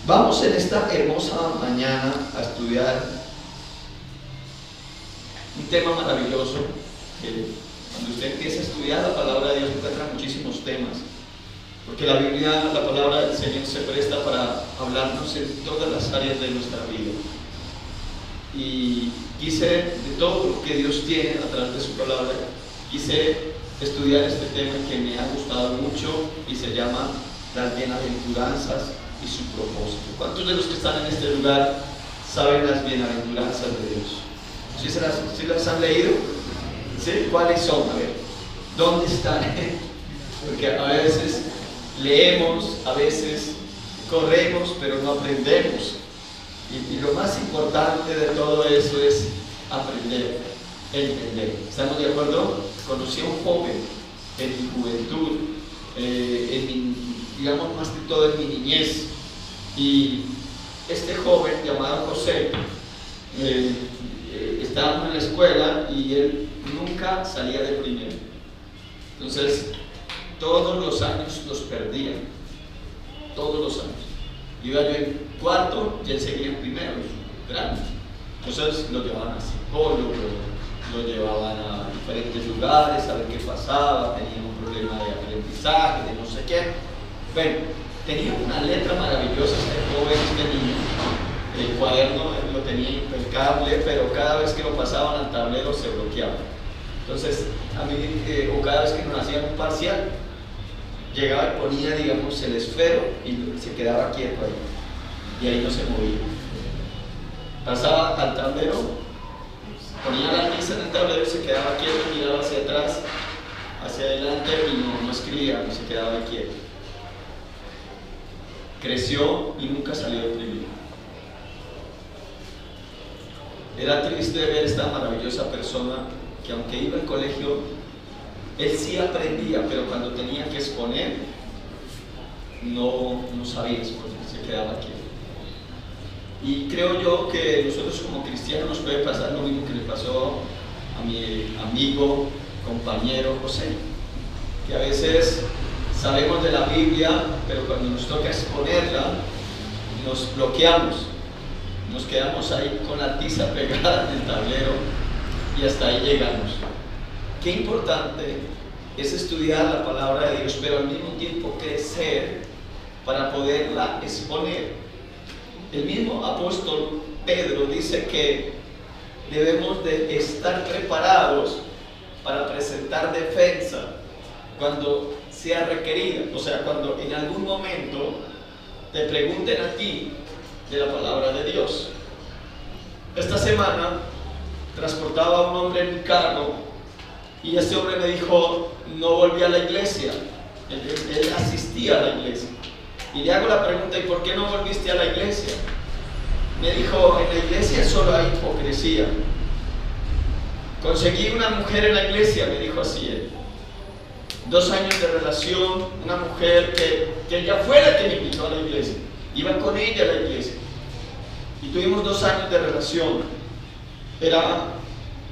Vamos en esta hermosa mañana a estudiar un tema maravilloso que cuando usted empieza a estudiar la palabra de Dios encuentra muchísimos temas, porque la Biblia, la palabra del Señor se presta para hablarnos en todas las áreas de nuestra vida. Y quise, de todo lo que Dios tiene a través de su palabra, quise estudiar este tema que me ha gustado mucho y se llama las bienaventuranzas y su propósito. ¿Cuántos de los que están en este lugar saben las bienaventuranzas de Dios? ¿Sí las han leído? ¿Sí? ¿Cuáles son? A ver, ¿dónde están? Porque a veces leemos, a veces corremos, pero no aprendemos. Y lo más importante de todo eso es aprender, entender. ¿Estamos de acuerdo? Conocí a un joven en mi juventud, digamos más que todo en mi niñez, y este joven llamado José, estábamos en la escuela y él nunca salía de primero. Entonces todos los años los perdía, todos los años. Iba yo en cuarto y él seguía en primero, grande. Entonces lo llevaban a psicólogo, lo llevaban a diferentes lugares a ver qué pasaba, tenía un problema de aprendizaje, de no sé qué. Bueno, tenía una letra maravillosa este joven, este niño. El cuaderno lo tenía impecable, pero cada vez que lo pasaban al tablero se bloqueaba. Entonces, a mí, o cada vez que nos hacían un parcial, llegaba y ponía, digamos, el esfero y se quedaba quieto ahí. Y ahí no se movía. Pasaba al tablero, ponía la lista en el tablero, se quedaba quieto, miraba hacia atrás, hacia adelante y no escribía, no se quedaba quieto. Creció y nunca salió de primero. Era triste ver esta maravillosa persona que, aunque iba al colegio, él sí aprendía, pero cuando tenía que exponer no sabía exponer, se quedaba quieto. Y creo yo que nosotros como cristianos nos puede pasar lo mismo que le pasó a mi amigo, compañero José, que a veces sabemos de la Biblia, pero cuando nos toca exponerla nos bloqueamos, nos quedamos ahí con la tiza pegada en el tablero y hasta ahí llegamos. Qué importante es estudiar la palabra de Dios, pero al mismo tiempo crecer para poderla exponer. El mismo apóstol Pedro dice que debemos de estar preparados para presentar defensa cuando sea requerida, o sea, cuando en algún momento te pregunten a ti de la palabra de Dios. Esta semana transportaba a un hombre en mi carro y este hombre me dijo, no volví a la iglesia. Él asistía a la iglesia. Y le hago la pregunta, ¿y por qué no volviste a la iglesia? Me dijo, en la iglesia solo hay hipocresía. Conseguí una mujer en la iglesia, me dijo así él. 2 años de relación, una mujer que ella fue la que me invitó a la iglesia. Iba con ella a la iglesia. Y tuvimos 2 años de relación. Era,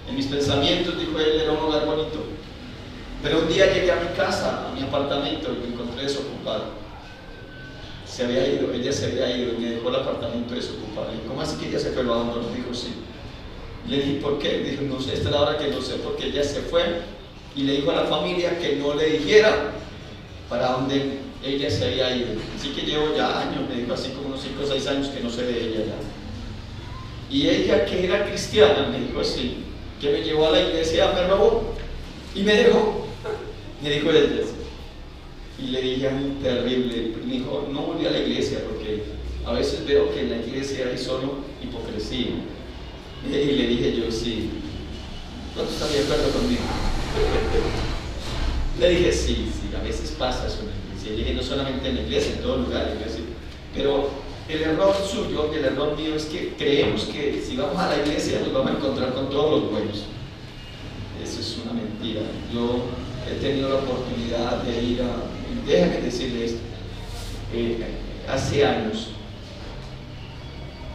en mis pensamientos, dijo él, era un hogar bonito. Pero un día llegué a mi casa, a mi apartamento, y me encontré desocupado. Se había ido, ella se había ido y me dejó el apartamento desocupado. Y ¿cómo así que ella se fue? Lo abandonó. Dijo, sí. Le dije, ¿por qué? Dijo, no sé, esta es la hora que no sé, porque ella se fue y le dijo a la familia que no le dijera para dónde ella se había ido. Así que llevo ya años, me dijo, así como unos 5 o 6 años que no sé de ella ya. Y ella, que era cristiana, me dijo así, que me llevó a la iglesia, me robó y me dejó. Me dijo ella. Y le dije, muy terrible. Me dijo, no volví a la iglesia porque a veces veo que en la iglesia hay solo hipocresía. Y le dije yo, sí. ¿Cuántos están de acuerdo conmigo? Le dije, sí, a veces pasa eso en la iglesia. Le dije, no solamente en la iglesia, en todo lugar, pero el error suyo y el error mío es que creemos que si vamos a la iglesia nos vamos a encontrar con todos los buenos. Eso es una mentira. Yo he tenido la oportunidad de ir a... Déjame decirle esto. Hace años,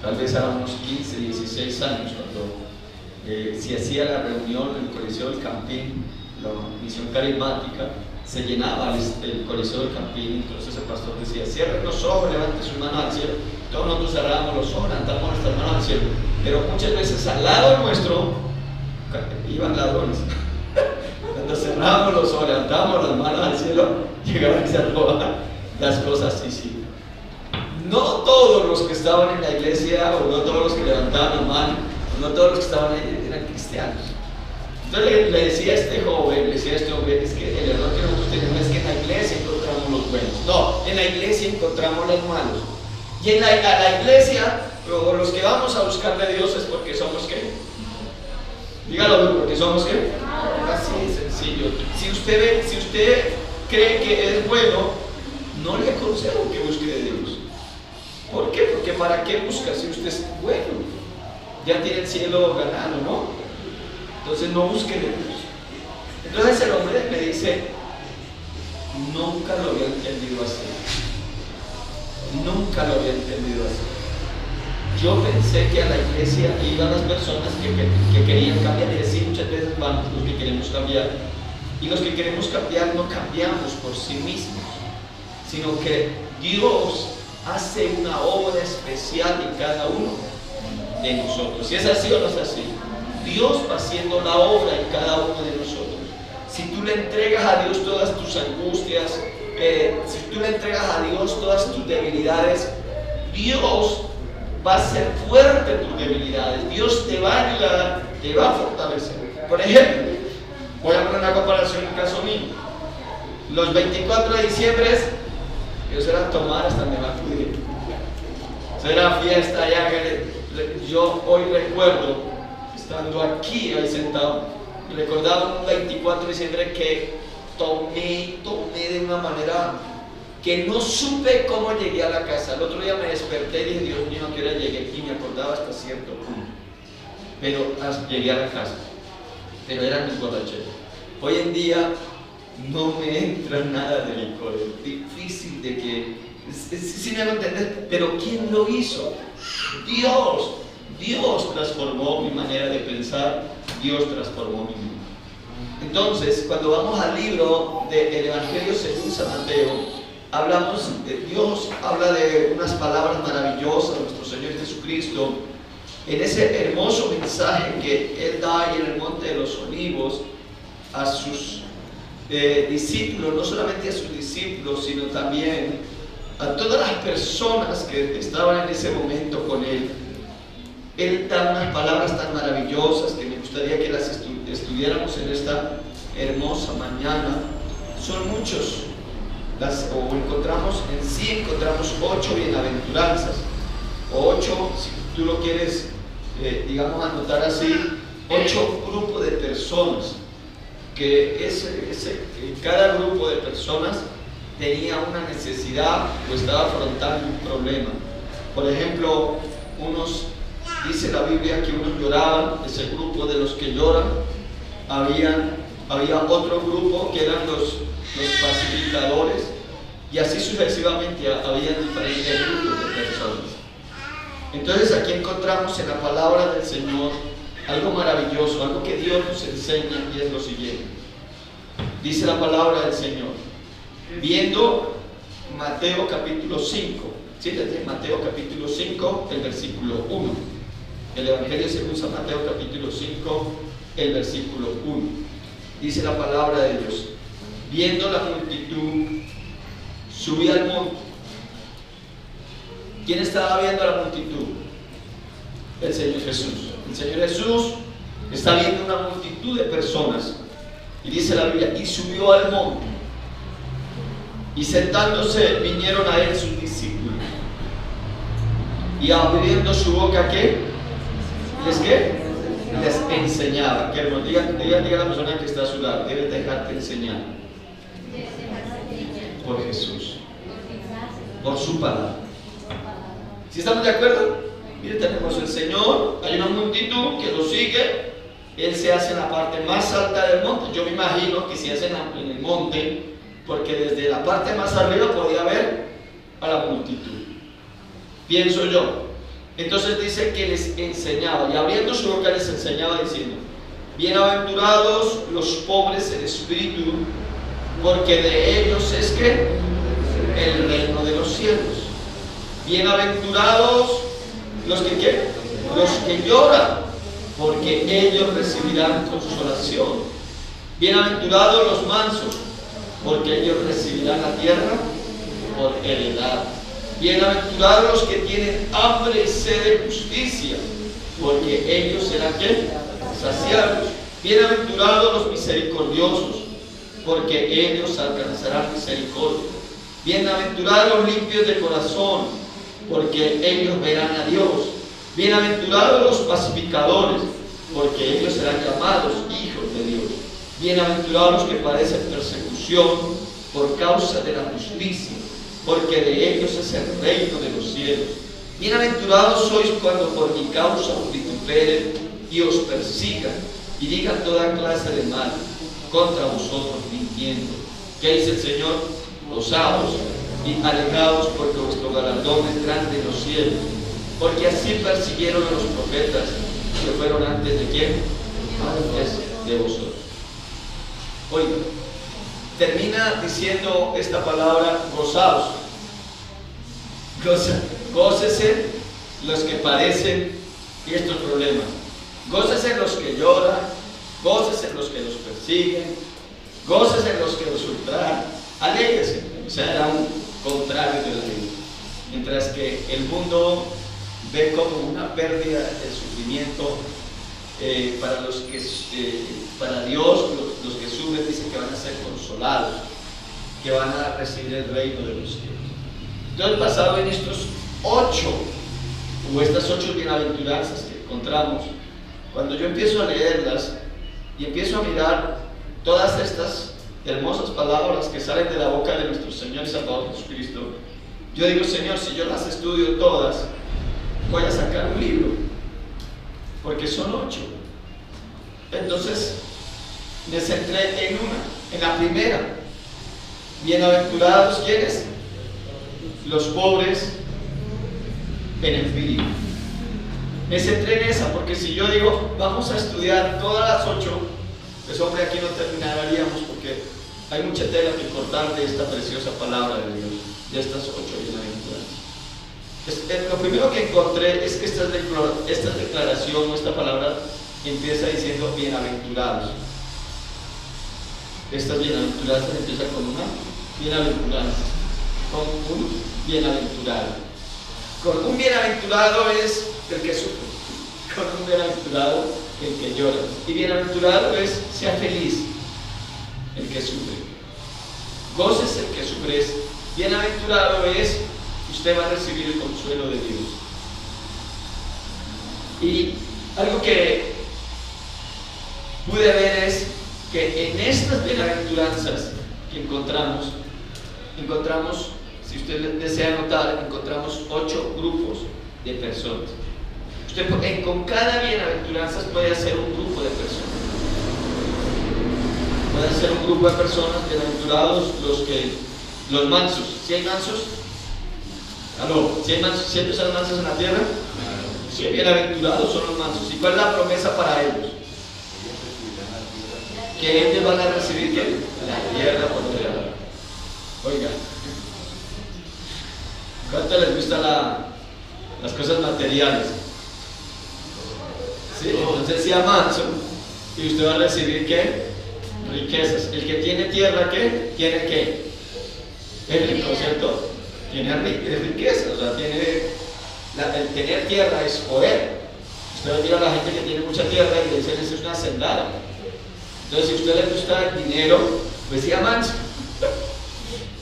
tal vez hace unos 15, 16 años, cuando se hacía la reunión en el Coliseo del Campín, la misión carismática, se llenaba el Coliseo del Campín. Entonces el pastor decía, cierren los ojos, levante su mano al cielo Todos nosotros cerrábamos los ojos, levantábamos nuestras manos al cielo, pero muchas veces al lado nuestro iban ladrones. Cuando cerrábamos los ojos, levantábamos las manos al cielo, llegaban y se robaban las cosas. Sí. No todos los que estaban en la iglesia, o no todos los que levantaban la mano, o no todos los que estaban ahí eran cristianos. Entonces le decía a este joven, es que el error que nosotros tenemos es que en la iglesia encontramos los buenos. No, en la iglesia encontramos los malos. Y a la iglesia, o los que vamos a buscar de Dios es porque somos ¿qué? Dígalo, porque somos ¿qué? Así de sencillo. Si usted cree que es bueno, no le aconsejo que busque de Dios. ¿Por qué? Porque ¿para qué busca si usted es bueno? Ya tiene el cielo ganado, ¿no? Entonces no busque de Dios. Entonces el hombre me dice, nunca lo había entendido así. Nunca lo había entendido así. Yo pensé que a la iglesia iban las personas que querían cambiar, y así muchas veces vamos los que queremos cambiar. Y los que queremos cambiar no cambiamos por sí mismos, sino que Dios hace una obra especial en cada uno de nosotros. Si es así o no es así, Dios va haciendo la obra en cada uno de nosotros. Si tú le entregas a Dios todas tus angustias, si tú le entregas a Dios todas tus debilidades, Dios va a ser fuerte en tus debilidades. Dios te va a ayudar, te va a fortalecer. Por ejemplo, voy a poner una comparación en el caso mío. Los 24 de diciembre, ellos eran tomar hasta me va a acudir. Será fiesta ya. Yo hoy recuerdo, estando aquí, ahí sentado, recordaba un 24 de diciembre que tomé de una manera que no supe cómo llegué a la casa. El otro día me desperté y dije, Dios mío, ¿a qué hora llegué? Y me acordaba hasta cierto punto. Pero llegué a la casa. Pero era mi borrachera. Hoy en día no me entra nada de licor. Es difícil de que... Si me hago entender, pero ¿quién lo hizo? Dios. Dios transformó mi manera de pensar. Dios transformó mi vida. Entonces, cuando vamos al libro del Evangelio según San Mateo, hablamos de Dios, habla de unas palabras maravillosas de nuestro Señor Jesucristo en ese hermoso mensaje que Él da ahí en el Monte de los Olivos a sus discípulos, no solamente a sus discípulos, sino también a todas las personas que estaban en ese momento con Él. Él da unas palabras tan maravillosas que me gustaría que las estudiáramos en esta hermosa mañana. Son muchos. Encontramos 8 bienaventuranzas, o 8, si tú lo quieres, digamos, anotar así, 8 grupos de personas, que cada grupo de personas tenía una necesidad o estaba afrontando un problema. Por ejemplo, dice la Biblia que unos lloraban, ese grupo de los que lloran, había otro grupo que eran los pacificadores, y así sucesivamente había diferentes grupos de personas. Entonces aquí encontramos en la palabra del Señor algo maravilloso, algo que Dios nos enseña, y es lo siguiente. Dice la palabra del Señor, viendo Mateo capítulo 5, siéntate, Mateo capítulo 5, el versículo 1. El Evangelio según San Mateo capítulo 5, el versículo 1. Dice la palabra de Dios, viendo la multitud, subí al monte. ¿Quién estaba viendo a la multitud? El Señor Jesús. El Señor Jesús está viendo una multitud de personas. Y dice la Biblia, y subió al monte. Y sentándose vinieron a él sus discípulos. Y abriendo su boca, ¿qué? Les enseñaba. Que diga a la persona que está a su lado, debes dejarte enseñar por Jesús, por su palabra. ¿Sí estamos de acuerdo? Mire, tenemos el Señor, hay una multitud que lo sigue, Él se hace en la parte más alta del monte. Yo me imagino que se hace en el monte, porque desde la parte más arriba podía ver a la multitud, pienso yo. Entonces dice que les enseñaba, y abriendo su boca les enseñaba diciendo, bienaventurados los pobres en espíritu, porque de ellos es que el reino de los cielos. Bienaventurados los que ¿qué? Los que lloran, porque ellos recibirán consolación. Bienaventurados los mansos, porque ellos recibirán la tierra por heredad. Bienaventurados los que tienen hambre y sed de justicia, porque ellos serán ¿qué? Saciados. Bienaventurados los misericordiosos, porque ellos alcanzarán misericordia. Bienaventurados los limpios de corazón, porque ellos verán a Dios. Bienaventurados los pacificadores, porque ellos serán llamados hijos de Dios. Bienaventurados los que padecen persecución por causa de la justicia, porque de ellos es el reino de los cielos. Bienaventurados sois cuando por mi causa os vituperen y os persigan y digan toda clase de mal contra vosotros mintiendo. ¿Qué dice el Señor? Gozaos y alegraos, porque vuestro galardón es grande en los cielos, porque así persiguieron a los profetas que fueron antes de ¿quién? Antes de vosotros. Oiga, termina diciendo esta palabra, gozaos. Gócese los que padecen estos problemas. Gócese los que lloran, gócese los que los persiguen, gócese los que los ultrajan. Alégrese. O sea, era un contrario de la vida. Mientras que el mundo ve como una pérdida el sufrimiento, para Dios los que sufren dicen que van a ser consolados, que van a recibir el reino de los cielos. Entonces, basado en estas 8 bienaventuranzas que encontramos, cuando yo empiezo a leerlas y empiezo a mirar todas estas hermosas palabras que salen de la boca de nuestro Señor y Salvador Jesucristo, yo digo, Señor, si yo las estudio todas, voy a sacar un libro, porque son 8. Entonces me centré en la primera. Bienaventurados, ¿quiénes? Los pobres en espíritu. Me centré en esa, porque si yo digo, vamos a estudiar todas las 8, pues hombre, aquí no terminaríamos, porque hay mucha tela que cortar de esta preciosa palabra de Dios, de estas 8 bienaventuranzas. Lo primero que encontré es que esta declaración o esta palabra empieza diciendo bienaventurados. Estas bienaventuranzas empiezan con una bienaventuranza, con un bienaventurado. Con un bienaventurado es el que sufre, con un bienaventurado el que llora. Y bienaventurado es sea feliz el que sufre. Goces el que sufre. Bienaventurado es usted va a recibir el consuelo de Dios. Y algo que pude ver es que en estas bienaventuranzas que encontramos, si usted desea anotar, encontramos 8 grupos de personas. Usted con cada bienaventuranza puede hacer un grupo de personas. Puede hacer un grupo de personas, bienaventurados los mansos. ¿Sí hay mansos? ¿Aló? ¿Sí hay mansos? ¿Siempre son mansos en la tierra? Sí, bienaventurados son los mansos. ¿Y cuál es la promesa para ellos? Que ellos van a recibir ¿qué? La tierra por heredad. Oiga, ¿cuánto les gustan las cosas materiales? ¿Sí? Entonces sea manso y usted va a recibir ¿qué? Riquezas. El que tiene tierra, ¿qué? ¿Tiene qué? Es rico, ¿cierto? Tiene riqueza, o sea, el tener tierra es poder. Usted mira a la gente que tiene mucha tierra y le dicen, eso es una hacendada. Entonces, si a usted le gusta el dinero, pues sea manso.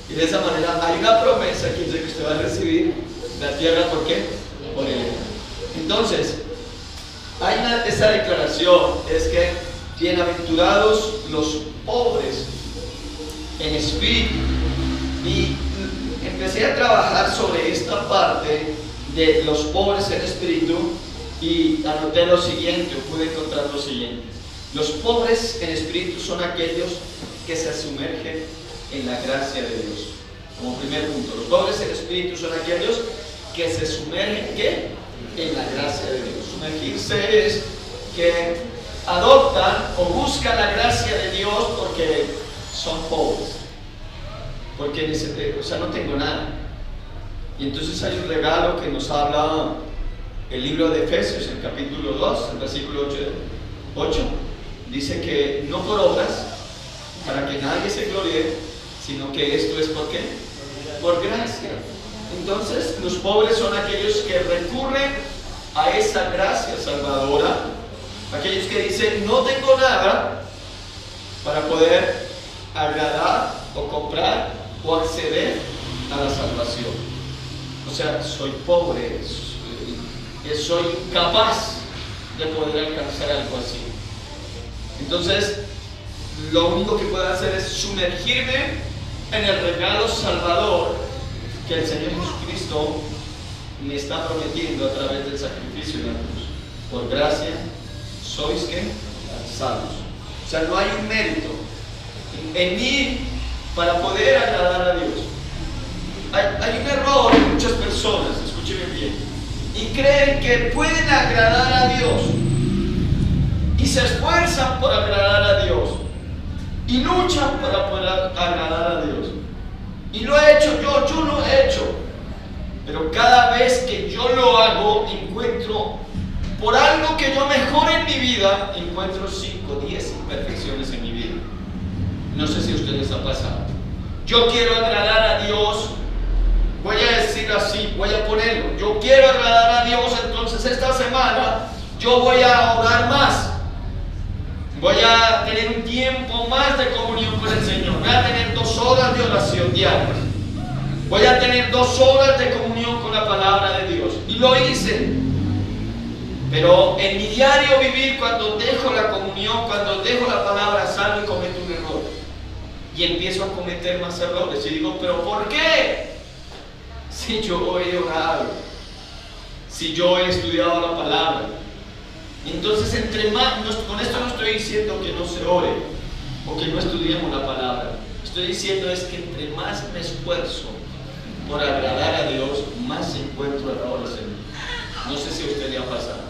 Y de esa manera hay una promesa que dice que usted va a recibir la tierra, ¿por qué? Por él. Entonces, esa declaración es que bienaventurados los pobres en espíritu. Y empecé a trabajar sobre esta parte de los pobres en espíritu y anoté lo siguiente, o pude encontrar lo siguiente. Los pobres en espíritu son aquellos que se sumergen en la gracia de Dios. Como primer punto, los pobres en espíritu son aquellos que se sumergen ¿qué? En la gracia de Dios. Sumergirse es que adoptan o buscan la gracia de Dios porque son pobres. Porque no tengo nada. Y entonces hay un regalo que nos habla el libro de Efesios, en el capítulo 2, el versículo 8. Dice que no por obras, para que nadie se gloríe, sino que esto es ¿por qué? Por gracia. Entonces los pobres son aquellos que recurren a esa gracia salvadora, aquellos que dicen no tengo nada para poder agradar o comprar o acceder a la salvación. O sea, soy pobre, soy incapaz de poder alcanzar algo así. Entonces lo único que puedo hacer es sumergirme en el regalo salvador que el Señor Jesucristo me está prometiendo a través del sacrificio de la cruz. Por gracia sois ¿qué? Salvos. O sea, no hay un mérito en mí para poder agradar a Dios. Hay un error en muchas personas, escúcheme bien, y creen que pueden agradar a Dios y se esfuerzan por agradar a Dios y luchan para poder agradar a Dios. Y lo he hecho yo lo he hecho, pero cada vez que yo lo hago encuentro, por algo que yo mejore en mi vida, encuentro 5, 10 imperfecciones en mi vida. No sé si a ustedes ha pasado. Yo quiero agradar a Dios, voy a decir así, voy a ponerlo, yo quiero agradar a Dios, entonces esta semana yo voy a orar más, voy a tener un tiempo más de comunión con el Señor, voy a tener 2 horas de oración diaria, voy a tener 2 horas de comunión con la palabra de Dios, y lo hice. Pero en mi diario vivir, cuando dejo la comunión, cuando dejo la palabra, salgo y cometo un error. Y empiezo a cometer más errores. Y digo, ¿pero por qué? Si yo he orado, si yo he estudiado la palabra. Entonces, entre más, con esto no estoy diciendo que no se ore o que no estudiemos la palabra. Estoy diciendo es que entre más me esfuerzo por agradar a Dios, más encuentro errores en mí. No sé si a usted le ha pasado.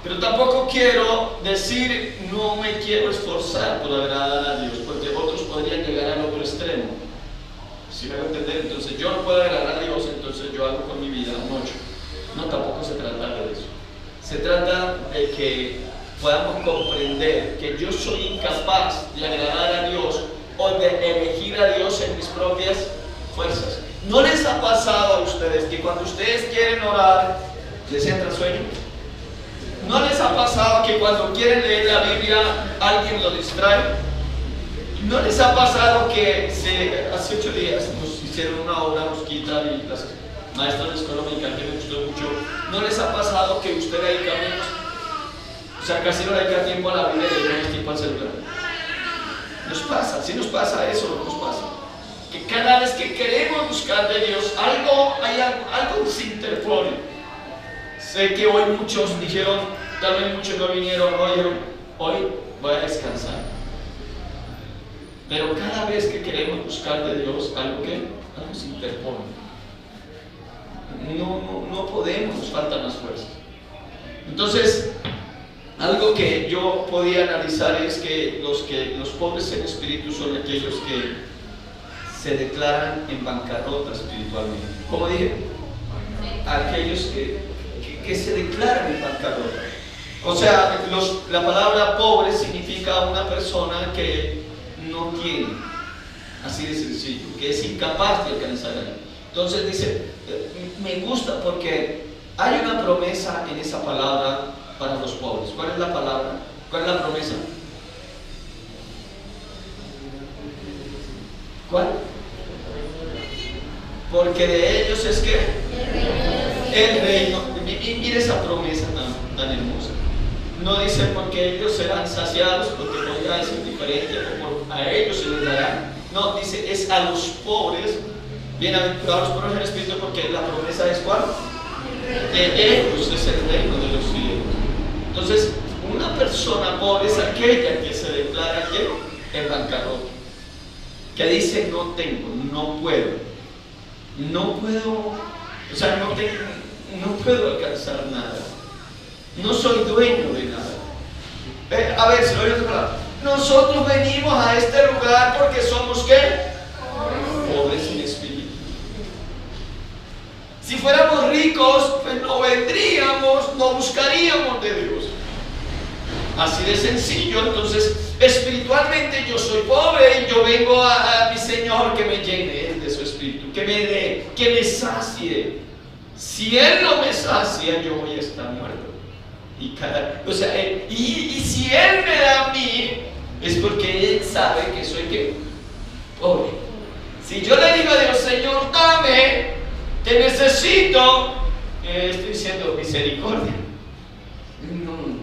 Pero tampoco quiero decir no me quiero esforzar por agradar a Dios, porque otros podrían llegar al otro extremo. ¿Sí me va a entender? Entonces yo no puedo agradar a Dios, entonces yo hago con mi vida un 8. No, tampoco se trata de eso. Se trata de que podamos comprender que yo soy incapaz de agradar a Dios o de elegir a Dios en mis propias fuerzas. ¿No les ha pasado a ustedes que cuando ustedes quieren orar les entra sueño? ¿No les ha pasado que cuando quieren leer la Biblia alguien lo distrae? ¿No les ha pasado que hace 8 días nos hicieron una obra mosquita y las maestras de escuela dominical que me gustó mucho? ¿No les ha pasado que usted dedica menos, o sea, casi no dedica tiempo a la Biblia y menos tiempo al celular? Nos pasa, sí nos pasa eso, nos pasa. Que cada vez que queremos buscar de Dios, algo se interpone. Sé que hoy muchos dijeron, tal vez muchos no vinieron, hoy voy a descansar. Pero cada vez que queremos buscar de Dios, algo se interpone. No podemos, nos faltan las fuerzas. Entonces, algo que yo podía analizar es que los pobres en espíritu son aquellos que se declaran en bancarrota espiritualmente. ¿Cómo dije? Aquellos que se declaran en bancarrota. O sea, la palabra pobre significa una persona que no tiene, así de sencillo, que es incapaz de alcanzar algo. Entonces dice, me gusta porque hay una promesa en esa palabra para los pobres. ¿Cuál es la palabra? ¿Cuál es la promesa? ¿Cuál? Porque de ellos es que el reino. Mire esa promesa tan hermosa. No dice porque ellos serán saciados, porque podría decir diferente, o a ellos se les dará. No, dice es a los pobres, bienaventurados los pobres en espíritu, porque la promesa es ¿cuál? De ellos es el reino de los cielos. Entonces, una persona pobre es aquella que se declara que en bancarrota, que dice no tengo, no puedo, o sea, no puedo alcanzar nada, no soy dueño de nada. A ver, si lo voy a hablar. Nosotros venimos a este lugar porque somos ¿qué? Pobres en espíritu. Si fuéramos ricos, pues no vendríamos, no buscaríamos de Dios. Así de sencillo. Entonces, espiritualmente yo soy pobre y yo vengo a mi Señor que me llene de su espíritu, que me dé, que me sacie. Si Él no me sacia, yo voy a estar muerto. Y si Él me da a mí, es porque Él sabe que soy ¿qué? Pobre. Si yo le digo a Dios, Señor, dame, te necesito, estoy diciendo misericordia. No.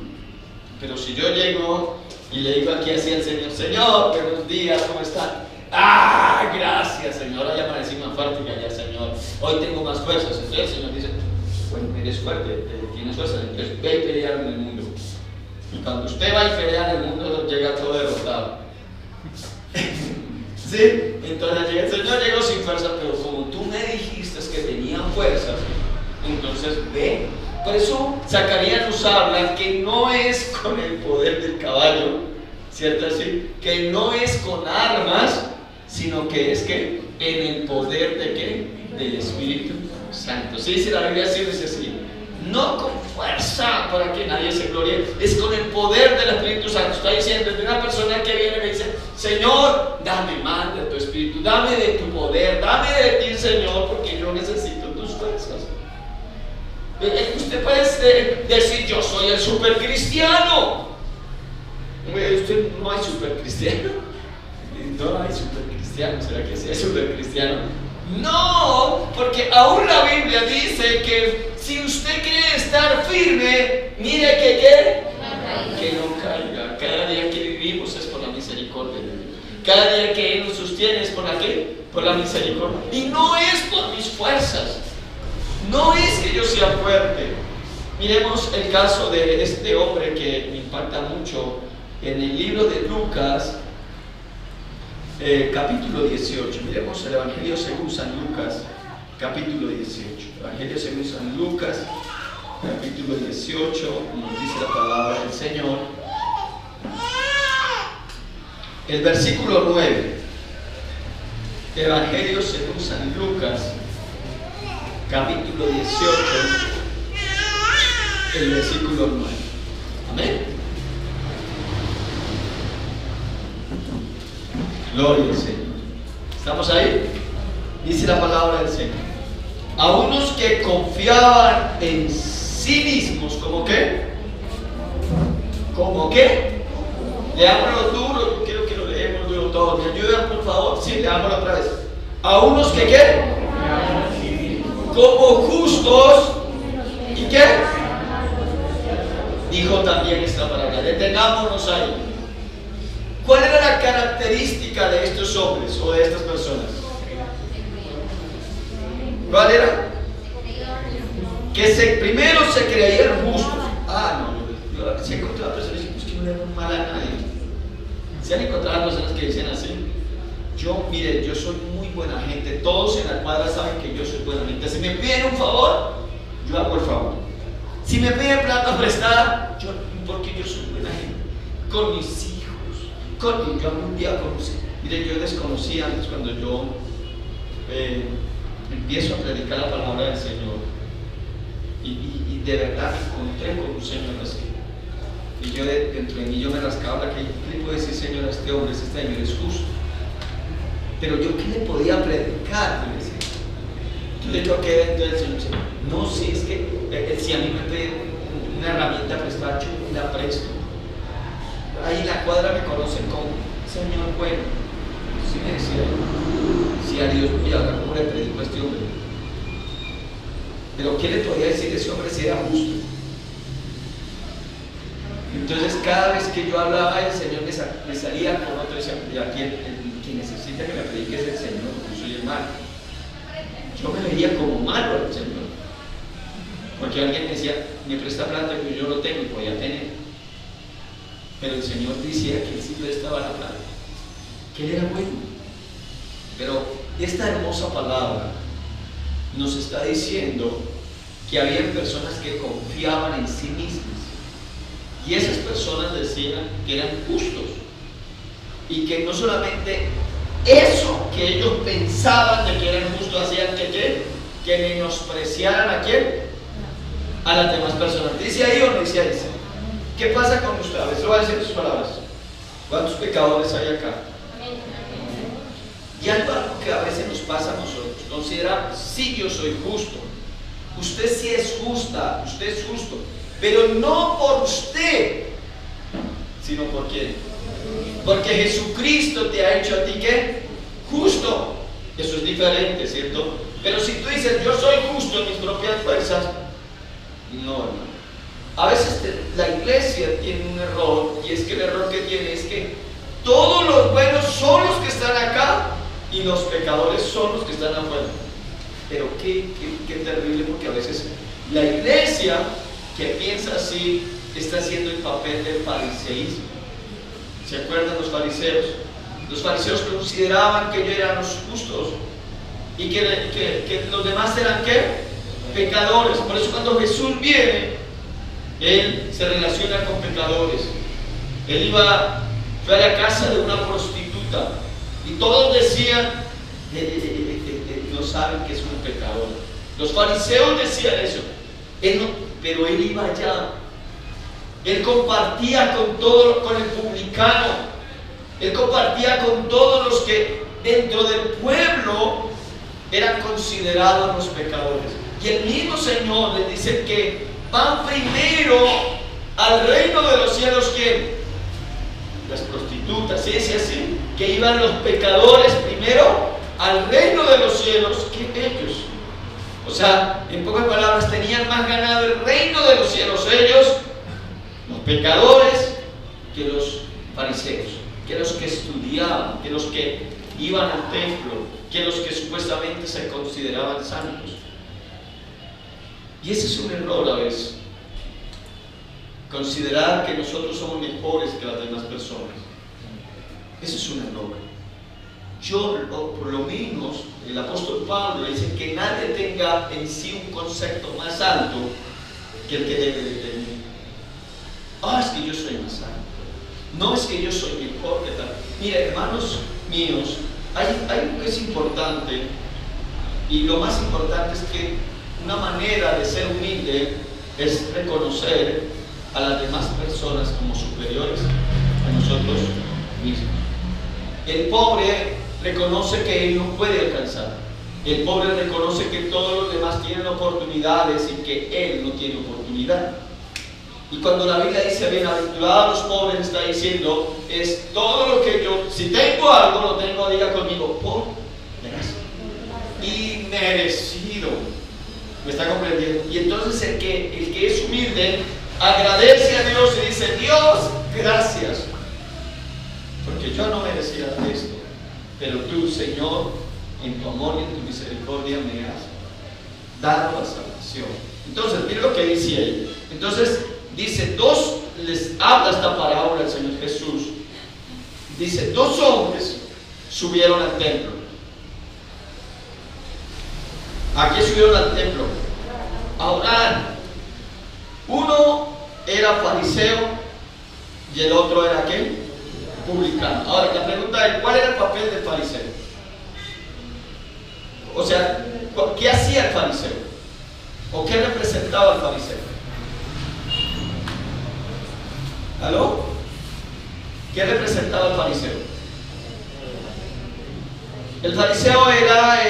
Pero si yo llego y le digo aquí así al Señor, Señor, buenos días, ¿cómo está? Ah, gracias, Señor, hoy amanecí más fuerte que ayer, Señor, hoy tengo más fuerzas. Entonces el Señor dice, bueno, eres fuerte, tienes fuerza, entonces ve y pelea en el mundo. Y cuando usted va y pelea en el mundo, llega todo derrotado. ¿Sí? Entonces llega el Señor, llegó sin fuerza, pero como tú me dijiste que tenía fuerzas, entonces ve. Por eso Zacarías nos habla que no es con el poder del caballo, ¿cierto? Así, que no es con armas, sino que es que en el poder de ¿qué? Del Espíritu Santo. Sí, dice la Biblia, sí dice así. No con fuerza para que nadie se glorie, es con el poder del Espíritu Santo. Está diciendo de una persona que viene y me dice, Señor, dame más de tu Espíritu, dame de tu poder, dame de ti, Señor, porque yo necesito tus fuerzas. Usted puede decir, yo soy el supercristiano. Usted no hay supercristiano. No hay supercristiano. ¿Será que sí es supercristiano? No, porque aún la Biblia dice que si usted quiere estar firme, mire que no caiga. Cada día que vivimos es por la misericordia de Dios. Cada día que Él nos sostiene es por la ¿qué? Por la misericordia. Y no es por mis fuerzas. No es que yo sea fuerte. Miremos el caso de este hombre que me impacta mucho en el libro de Lucas, capítulo 18. Miremos el Evangelio según San Lucas, capítulo 18. Evangelio según San Lucas, capítulo 18, nos dice la palabra del Señor. El versículo 9. Evangelio según San Lucas, capítulo 18, el versículo 9. Amén. Gloria al Señor. ¿Estamos ahí? Dice la palabra del Señor. A unos que confiaban en sí mismos, ¿cómo qué? ¿Cómo qué? Leámoslo duro, yo quiero que lo leemos duro todos. ¿Me ayudan, por favor? Sí, leámoslo otra vez. A unos que ¿qué? Como justos, ¿y qué? Dijo también esta palabra. Detengámonos ahí. ¿Cuál era la característica de estos hombres o de estas personas? ¿Cuál era? Que primero se creían justos. No, se han encontrado personas que no le dan mal a nadie. Se han encontrado personas que dicen así. Mire, yo soy muy buena gente, todos en la cuadra saben que yo soy buena gente. Si me piden un favor, yo hago el favor. Si me piden plata prestada, porque yo soy buena gente. Con mis hijos, yo algún día conocí. Mire, yo desconocí antes cuando yo empiezo a predicar la palabra del Señor. Y de verdad me encontré con un Señor así. Y yo dentro de mí yo me rascaba la que ¿qué le puedo decir, Señor, a este hombre? Este Señor es justo. Pero yo, ¿qué le podía predicar? Entonces yo quedé dentro del Señor. No, si es que si a mí me piden una herramienta prestada, yo la presto. Ahí en la cuadra me conocen como Señor bueno. Si me decía, si a Dios voy a hablar, ¿cómo le predico a este hombre? Pero ¿qué le podía decir a ese hombre si era justo? Entonces cada vez que yo hablaba, el Señor me salía con otro y decía, aquí quien necesita que me predique es el Señor, yo soy el malo. Yo me veía como malo al Señor, porque alguien me decía, me presta plata que yo no tengo y podía tener, pero el Señor decía que él sí prestaba la plata, que él era bueno. Pero esta hermosa palabra nos está diciendo que había personas que confiaban en sí mismas, y esas personas decían que eran justos, y que no solamente eso que ellos pensaban de que eran justos hacían que que menospreciaran ¿a quién? A las demás personas. ¿Dice ahí o no dice ahí? ¿Qué pasa con usted? A veces lo voy a decir en sus palabras. ¿Cuántos pecadores hay acá? Y algo que a veces nos pasa a nosotros. Considerar, sí, yo soy justo. Usted sí es justa, usted es justo. Pero no por usted, sino por quién. Porque Jesucristo te ha hecho a ti ¿qué? Justo. Eso es diferente, ¿cierto? Pero si tú dices, yo soy justo en mis propias fuerzas, no, hermano. A veces la iglesia tiene un error, y es que el error que tiene es que todos los buenos son los que están acá y los pecadores son los que están afuera. Pero qué terrible, porque a veces la iglesia que piensa así está haciendo el papel del fariseísmo. ¿Se acuerdan los fariseos? Los fariseos consideraban que ellos eran los justos y que los demás eran ¿qué? Pecadores. Por eso cuando Jesús viene, Él se relaciona con pecadores. Él fue a la casa de una prostituta y todos decían, no saben que es un pecador. Los fariseos decían eso, pero Él iba allá. Él compartía con el publicano. Él compartía con todos los que dentro del pueblo eran considerados los pecadores. Y el mismo Señor les dice que van primero al reino de los cielos, ¿quién? Las prostitutas, ¿sí? Es así, que iban los pecadores primero al reino de los cielos que ellos. O sea, en pocas palabras, tenían más ganado el reino de los cielos ellos, los pecadores, que los fariseos, que los que estudiaban, que los que iban al templo, que los que supuestamente se consideraban santos. Y ese es un error a veces, considerar que nosotros somos mejores que las demás personas. Ese es un error. Por lo menos, el apóstol Pablo dice que nadie tenga en sí un concepto más alto que el que debe de tener. Es que yo soy más santo. No es que yo soy mejor que tal. Mira, hermanos míos, hay algo que es importante, y lo más importante es que una manera de ser humilde es reconocer a las demás personas como superiores a nosotros mismos. El pobre reconoce que él no puede alcanzar. El pobre reconoce que todos los demás tienen oportunidades y que él no tiene oportunidad. Y cuando la Biblia dice bienaventurados los pobres, está diciendo es todo lo que yo, si tengo algo, lo tengo, diga conmigo, por gracia, inmerecido. ¿Me está comprendiendo? Y entonces el que es humilde agradece a Dios y dice, Dios, gracias, porque yo no merecía esto, pero tú, Señor, en tu amor y en tu misericordia me has dado la salvación. Entonces, mira lo que dice ahí. Entonces, dice, les habla esta parábola el Señor Jesús. Dice, 2 hombres subieron al templo. ¿A qué subieron al templo? A orar. Uno era fariseo y el otro era ¿qué? Publicano. Ahora, la pregunta es, ¿cuál era el papel del fariseo? O sea, ¿qué hacía el fariseo? ¿O qué representaba el fariseo? ¿Aló? ¿Qué representaba el fariseo? El fariseo era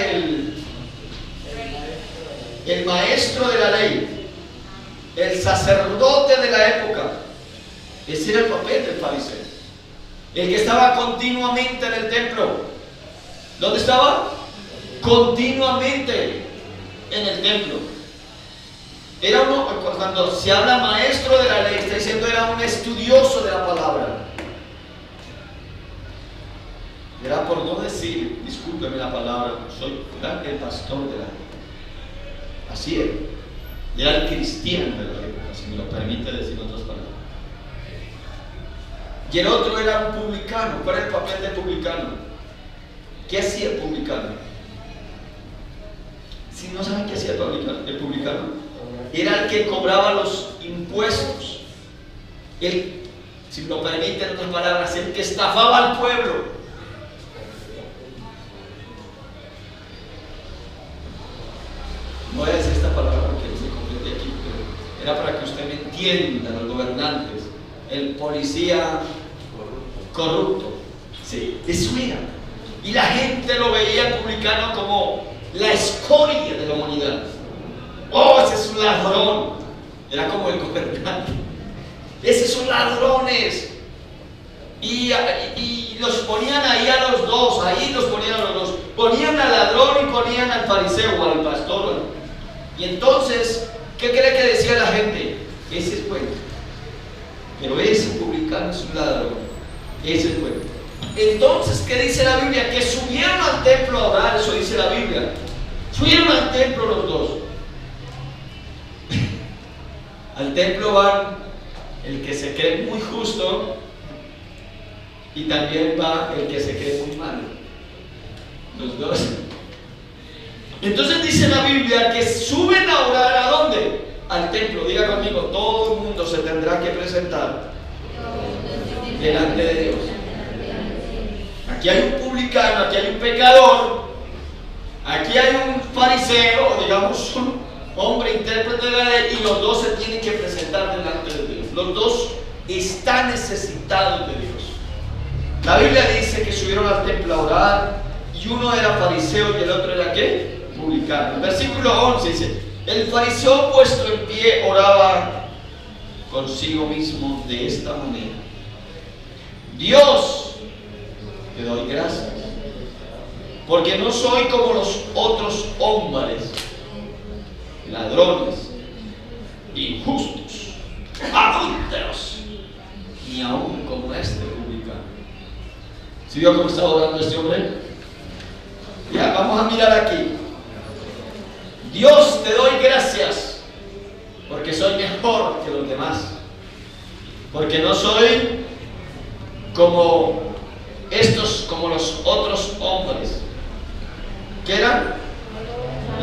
el maestro de la ley, el sacerdote de la época. Ese era el papel del fariseo. El que estaba continuamente en el templo. ¿Dónde estaba? Continuamente en el templo. Era uno, cuando se habla maestro de la ley, está diciendo era un estudioso de la palabra. Era por no decir, discúlpeme la palabra, soy el pastor de la ley. Así era. Era el cristiano de la época, si me lo permite decir otras palabras. Y el otro era un publicano. ¿Cuál era el papel del publicano? ¿Qué hacía el publicano? Si no saben qué hacía el publicano, era el que cobraba los impuestos. Si me lo permiten en otras palabras, el que estafaba al pueblo. Era para que usted me entienda, los gobernantes, el policía corrupto. Sí, eso era. Y la gente lo veía al publicano como la escoria de la humanidad. Oh, ese es un ladrón. Era como el gobernante. Esos son ladrones. Y los ponían ahí a los dos, ahí los ponían a los dos. Ponían al ladrón y ponían al fariseo o al pastor. Y entonces, ¿qué cree que decía la gente? Ese es bueno. Pero ese publicano es un ladrón. Ese es bueno. Entonces, ¿qué dice la Biblia? Que subieron al templo a orar, eso dice la Biblia. Subieron al templo los dos. Al templo van el que se cree muy justo y también va el que se cree muy malo. Los dos. Entonces dice la Biblia que suben a orar ¿a dónde? Al templo. Diga conmigo, todo el mundo se tendrá que presentar delante de Dios. Aquí hay un publicano, aquí hay un pecador, aquí hay un fariseo, digamos un hombre intérprete de la ley, y los dos se tienen que presentar delante de Dios. Los dos están necesitados de Dios. La Biblia dice que subieron al templo a orar, y uno era fariseo y el otro era ¿qué? Publicano. El versículo 11 dice: el fariseo puesto en pie oraba consigo mismo de esta manera: Dios, te doy gracias, porque no soy como los otros hombres, ladrones, injustos, adúlteros, ni aún como este publicano. ¿Sí vio cómo estaba orando este hombre? Ya, vamos a mirar aquí. Dios, te doy gracias, porque soy mejor que los demás, porque no soy como como los otros hombres, que eran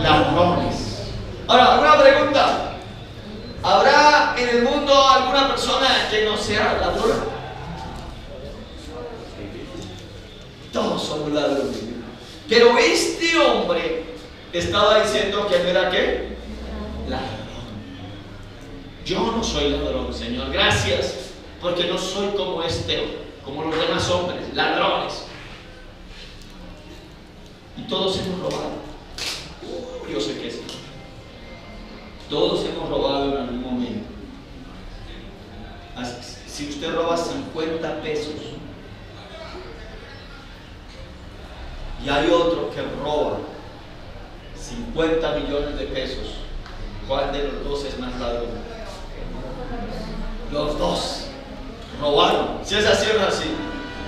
ladrones. Ahora, una pregunta: ¿habrá en el mundo alguna persona que no sea ladrón? Todos somos ladrones. Pero este hombre estaba diciendo que él era ¿qué? Ladrón. Yo no soy ladrón, Señor, gracias, porque no soy como como los demás hombres, ladrones. Y todos hemos robado. Yo sé que sí. Todos hemos robado en algún momento. Si usted roba 50 pesos y hay otro que roba 50 millones de pesos, ¿cuál de los dos es más ladrón? Los dos robaron. Si es así o no es así,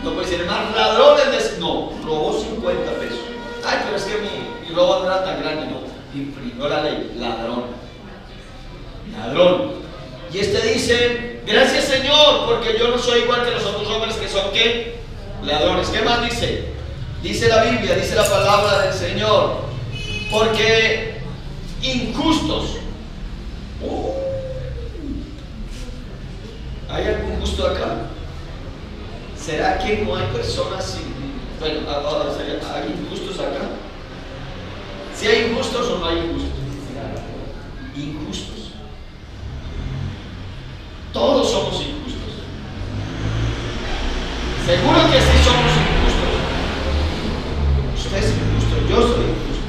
no puede decir más ladrones. No, robó 50 pesos. Ay, pero es que mi robo no era tan grande. No, infringió la ley. Ladrón. Ladrón. Y este dice: gracias, Señor, porque yo no soy igual que los otros hombres que son ¿qué? Ladrones. ¿Qué más dice? Dice la Biblia, dice la palabra del Señor: porque injustos. ¿Hay algún justo acá? ¿Será que no hay personas bueno, hay injustos acá? ¿Si hay injustos o no hay injustos? Injustos. Todos somos injustos. Seguro que sí somos injustos. Usted es injusto, yo soy injusto.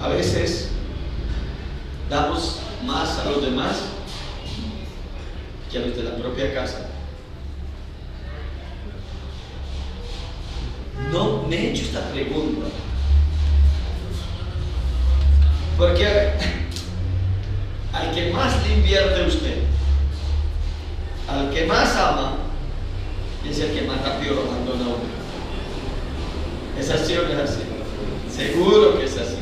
A veces damos más a los demás que a los de la propia casa. No me he hecho esta pregunta porque al que más le invierte usted, al que más ama, es el que más rápido lo abandona a uno. ¿Es así o no es así? Seguro que es así.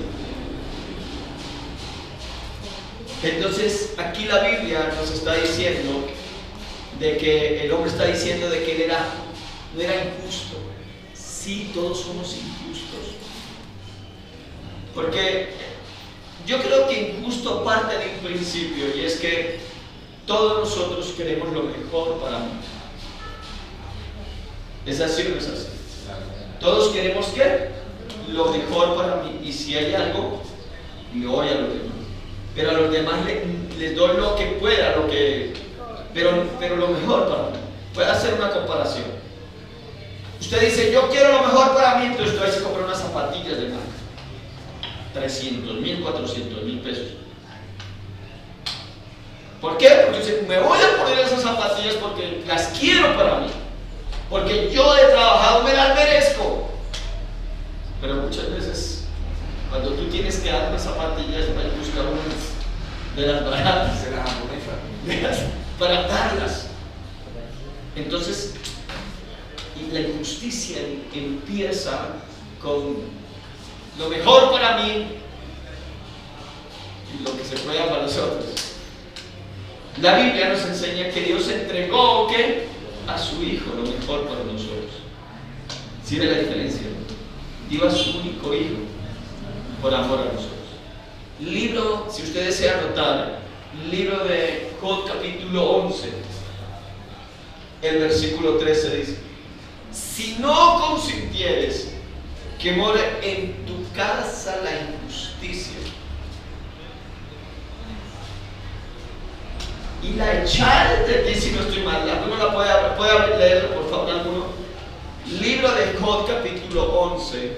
Entonces aquí la Biblia nos está diciendo de que el hombre está diciendo de que él no era injusto. Sí, todos somos injustos, porque yo creo que injusto parte de un principio, y es que todos nosotros queremos lo mejor para mí. ¿Es así o no es así? Todos queremos ¿qué? Lo mejor para mí, y si hay algo, me voy a lo demás. pero a los demás les doy lo que pueda, pero lo mejor para mí. Puede hacer una comparación. Usted dice, yo quiero lo mejor para mí, entonces usted va a ir a comprar unas zapatillas de marca, 300,000, 400,000 pesos. ¿Por qué? Porque dice, me voy a poner esas zapatillas porque las quiero para mí, porque yo he trabajado, me las merezco. Pero muchas veces, cuando tú tienes que dar unas zapatillas, vas a buscar unas de las baratas, de las japonesas, para darlas. Entonces, la injusticia empieza con lo mejor para mí y lo que se pueda para nosotros. La Biblia nos enseña que Dios entregó ¿qué? A su Hijo lo mejor para nosotros. ¿Sí ve la diferencia? Dio a su único Hijo por amor a nosotros. Libro, si usted desea anotar, libro de Job capítulo 11, el versículo 13 dice: si no consintieres que more en tu casa la injusticia y la echares de ti, si no estoy mal, ¿alguno la puede leerlo por favor? ¿Alguno? Libro de Job capítulo 11,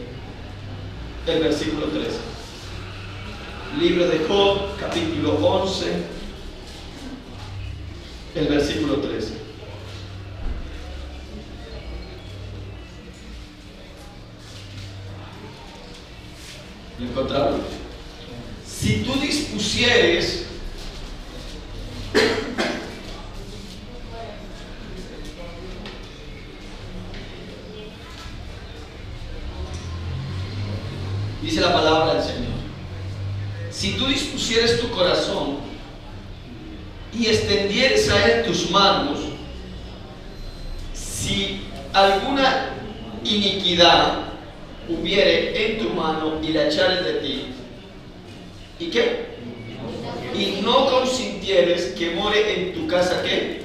el versículo 13. Libro de Job capítulo 11, el versículo 13. ¿Lo encontraron? Si tú dispusieres dice la palabra del Señor, si tú dispusieres tu corazón y extendieres a Él tus manos, si alguna iniquidad hubiere en tu mano y la echares de ti, ¿y qué? Y no consintieres que more en tu casa, ¿qué?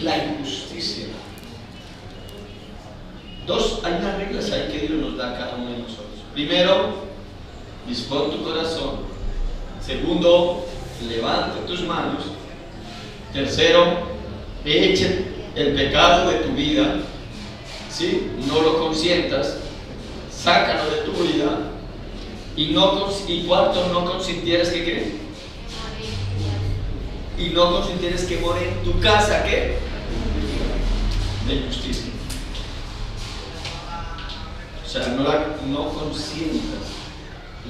La injusticia. Hay unas reglas ahí que Dios nos da a cada uno de nosotros. Primero, dispón tu corazón. Segundo, levanta tus manos. Tercero, eche el pecado de tu vida, ¿sí? No lo consientas, sácalo de tu vida. Y cuarto, no consintieres que ¿qué? Y no consintieres que more en tu casa, ¿qué? De injusticia. O sea, no consientas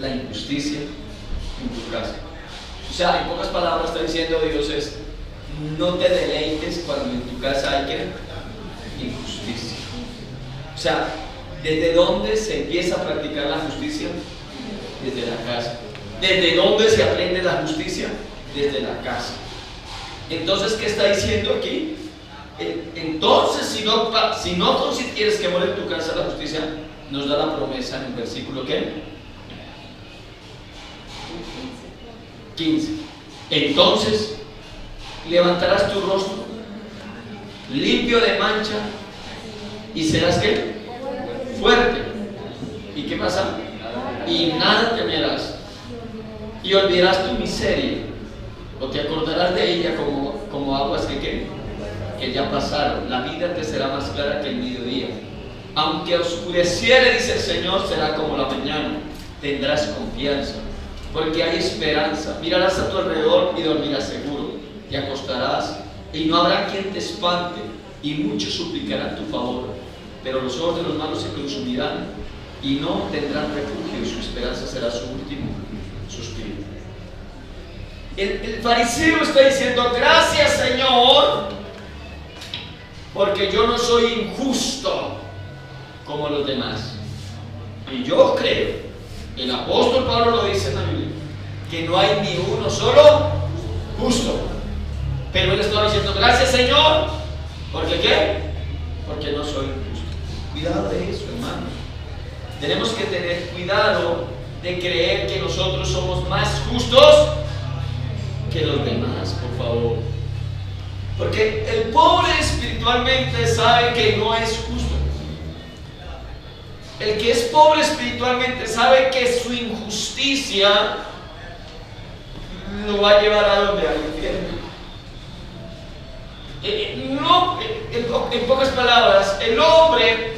la injusticia en tu casa. O sea, en pocas palabras está diciendo Dios es: no te deleites cuando en tu casa hay ¿qué? Injusticia. O sea, ¿desde dónde se empieza a practicar la justicia? Desde la casa. ¿Desde dónde se aprende la justicia? Desde la casa. Entonces, ¿qué está diciendo aquí? Entonces, si no consintieres que more en tu casa la justicia, nos da la promesa en el versículo ¿qué? 15. Entonces levantarás tu rostro limpio de mancha y serás ¿qué? Fuerte. ¿Y qué pasa? Y nada temerás y olvidarás tu miseria, o te acordarás de ella como aguas que ya pasaron. La vida te será más clara que el mediodía. Aunque oscureciere, dice el Señor, será como la mañana. Tendrás confianza, porque hay esperanza. Mirarás a tu alrededor y dormirás seguro. Te acostarás y no habrá quien te espante, y muchos suplicarán tu favor. Pero los ojos de los malos se consumirán y no tendrán refugio, y su esperanza será su último suspiro. El fariseo está diciendo: gracias, Señor, porque yo no soy injusto como los demás. Y yo creo, el apóstol Pablo lo dice en la Biblia, que no hay ni uno solo justo. Pero él estaba diciendo: gracias, Señor, ¿porque qué? Porque no soy injusto. Cuidado de eso, hermano. Tenemos que tener cuidado de creer que nosotros somos más justos que los demás, por favor. Porque el pobre espiritualmente sabe que no es justo. El que es pobre espiritualmente sabe que su injusticia lo va a llevar a donde, al infierno. No, en pocas palabras, el hombre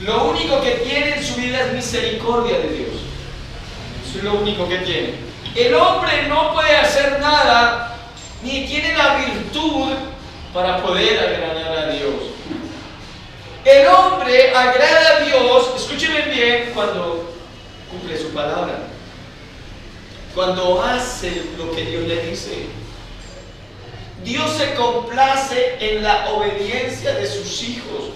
lo único que tiene en su vida es misericordia de Dios. Eso es lo único que tiene. El hombre no puede hacer nada, ni tiene la virtud para poder agradar a Dios. El hombre agrada a Dios, escúchenme bien, cuando cumple su palabra, cuando hace lo que Dios le dice. Dios se complace en la obediencia de sus hijos.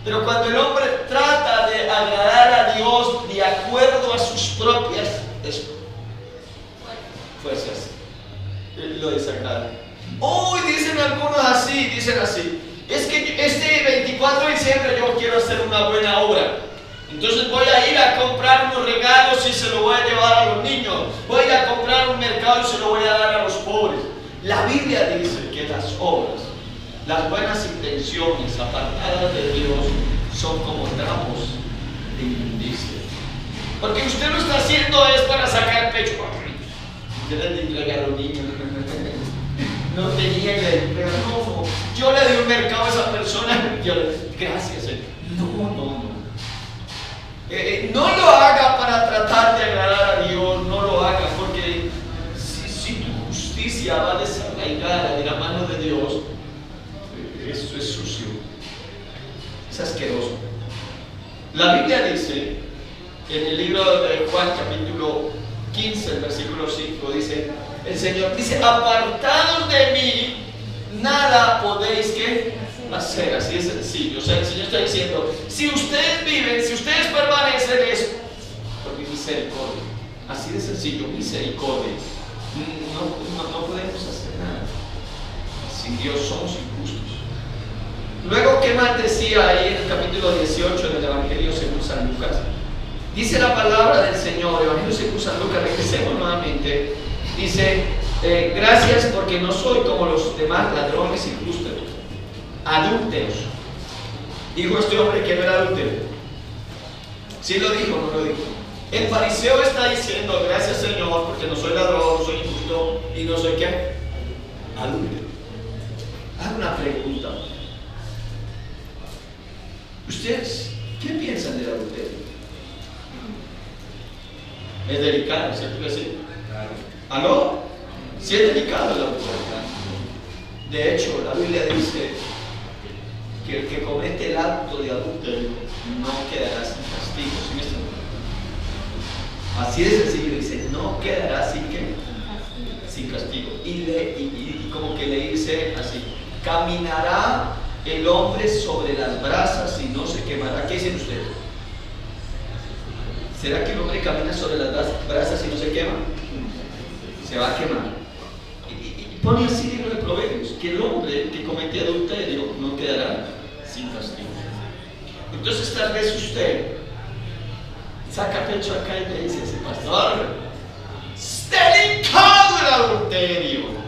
Pero cuando el hombre trata de agradar a Dios de acuerdo a sus propias fuerzas, lo desagrada. Hoy dicen algunos así, dicen así: es que este 24 de diciembre yo quiero hacer una buena obra. Entonces voy a ir a comprar unos regalos y se lo voy a llevar a los niños. Voy a ir a comprar un mercado y se lo voy a dar a los pobres. La Biblia dice que las obras, las buenas intenciones apartadas de Dios son como trapos de inmundicia. Porque usted lo está haciendo es para sacar pecho. Deben de entregar a los niños. No tenía que entregar. No, yo le di un mercado a esa persona. Yo le dije, gracias. No. No lo haga para tratar de agradar a Dios. No lo haga, porque si tu justicia va desarraigada de la mano de Dios, esto es sucio, es asqueroso. La Biblia dice en el libro de Juan capítulo 15, el versículo 5, dice, el Señor dice: apartados de mí nada podéis ¿qué? Hacer. Así es sencillo. O sea, el Señor está diciendo, si ustedes viven, si ustedes permanecen, es por mi misericordia. Así de sencillo, misericordia. No podemos hacer nada. Sin Dios somos injustos. Luego, ¿qué más decía ahí en el capítulo 18 del Evangelio según San Lucas? Dice la palabra del Señor, Evangelio según San Lucas, regresemos nuevamente. Dice, gracias porque no soy como los demás ladrones injustos, adúlteros. Dijo este hombre que no era adúltero. ¿Sí lo dijo o no lo dijo? El fariseo está diciendo, gracias Señor porque no soy ladrón, no soy injusto y no soy ¿qué? Adúltero. Hago una pregunta. ¿Ustedes qué piensan del adulterio? Es delicado, ¿cierto que sí? ¿Aló? Sí es delicado el adulterio. De hecho, la Biblia dice que el que comete el acto de adulterio no quedará sin castigo. ¿Sí me están? Así de sencillo, dice, no quedará sin castigo. Y como que le dice así, caminará el hombre sobre las brasas y no se quemará. ¿Qué dicen ustedes? ¿Será que el hombre camina sobre las brasas y no se quema? Se va a quemar. Y pone así libro de Proverbios, que el hombre que comete adulterio no quedará sin castigo. Entonces tal vez usted saca pecho acá y le dice a ese pastor, es delicado el adulterio.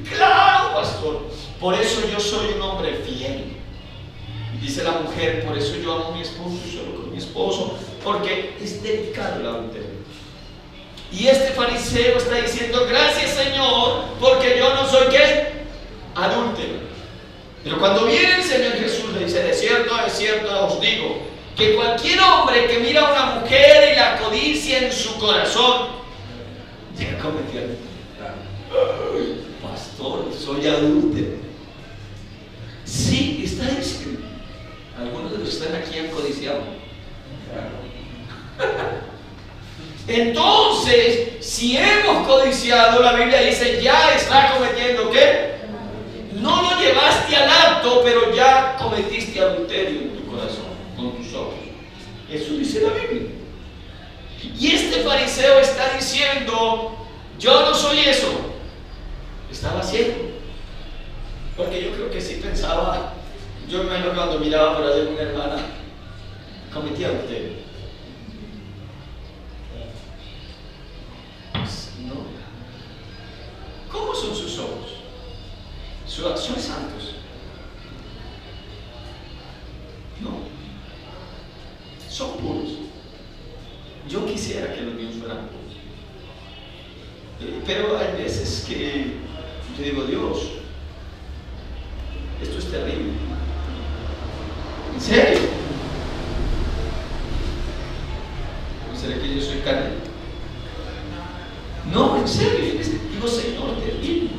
Claro, pastor, por eso yo soy un hombre fiel. Y dice la mujer, por eso yo amo a mi esposo y solo con mi esposo, porque es delicado el adulterio. Y este fariseo está diciendo, gracias Señor, porque yo no soy ¿qué? Adúltero. Pero cuando viene el Señor Jesús le dice, de cierto os digo, que cualquier hombre que mira a una mujer y la codicia en su corazón, llega a cometer adulterio. Pastor, soy adúltero. Sí, está diciendo. Algunos de los que están aquí han codiciado. Entonces, si hemos codiciado, la Biblia dice, ya está cometiendo ¿qué? No lo llevaste al acto, pero ya cometiste adulterio en tu corazón, con tus ojos. Eso dice la Biblia. Y este fariseo está diciendo, yo no soy eso. Estaba ciego. Porque yo creo que sí pensaba, yo me imagino cuando miraba por ahí una hermana, cometía adulterio. No. ¿Cómo son sus ojos? ¿Son santos? No. Son puros. Yo quisiera que los míos fueran puros. Pero hay veces que yo digo, Dios, esto es terrible. ¿En serio? ¿No será que yo soy carne? No, en serio. Digo, Señor, terrible.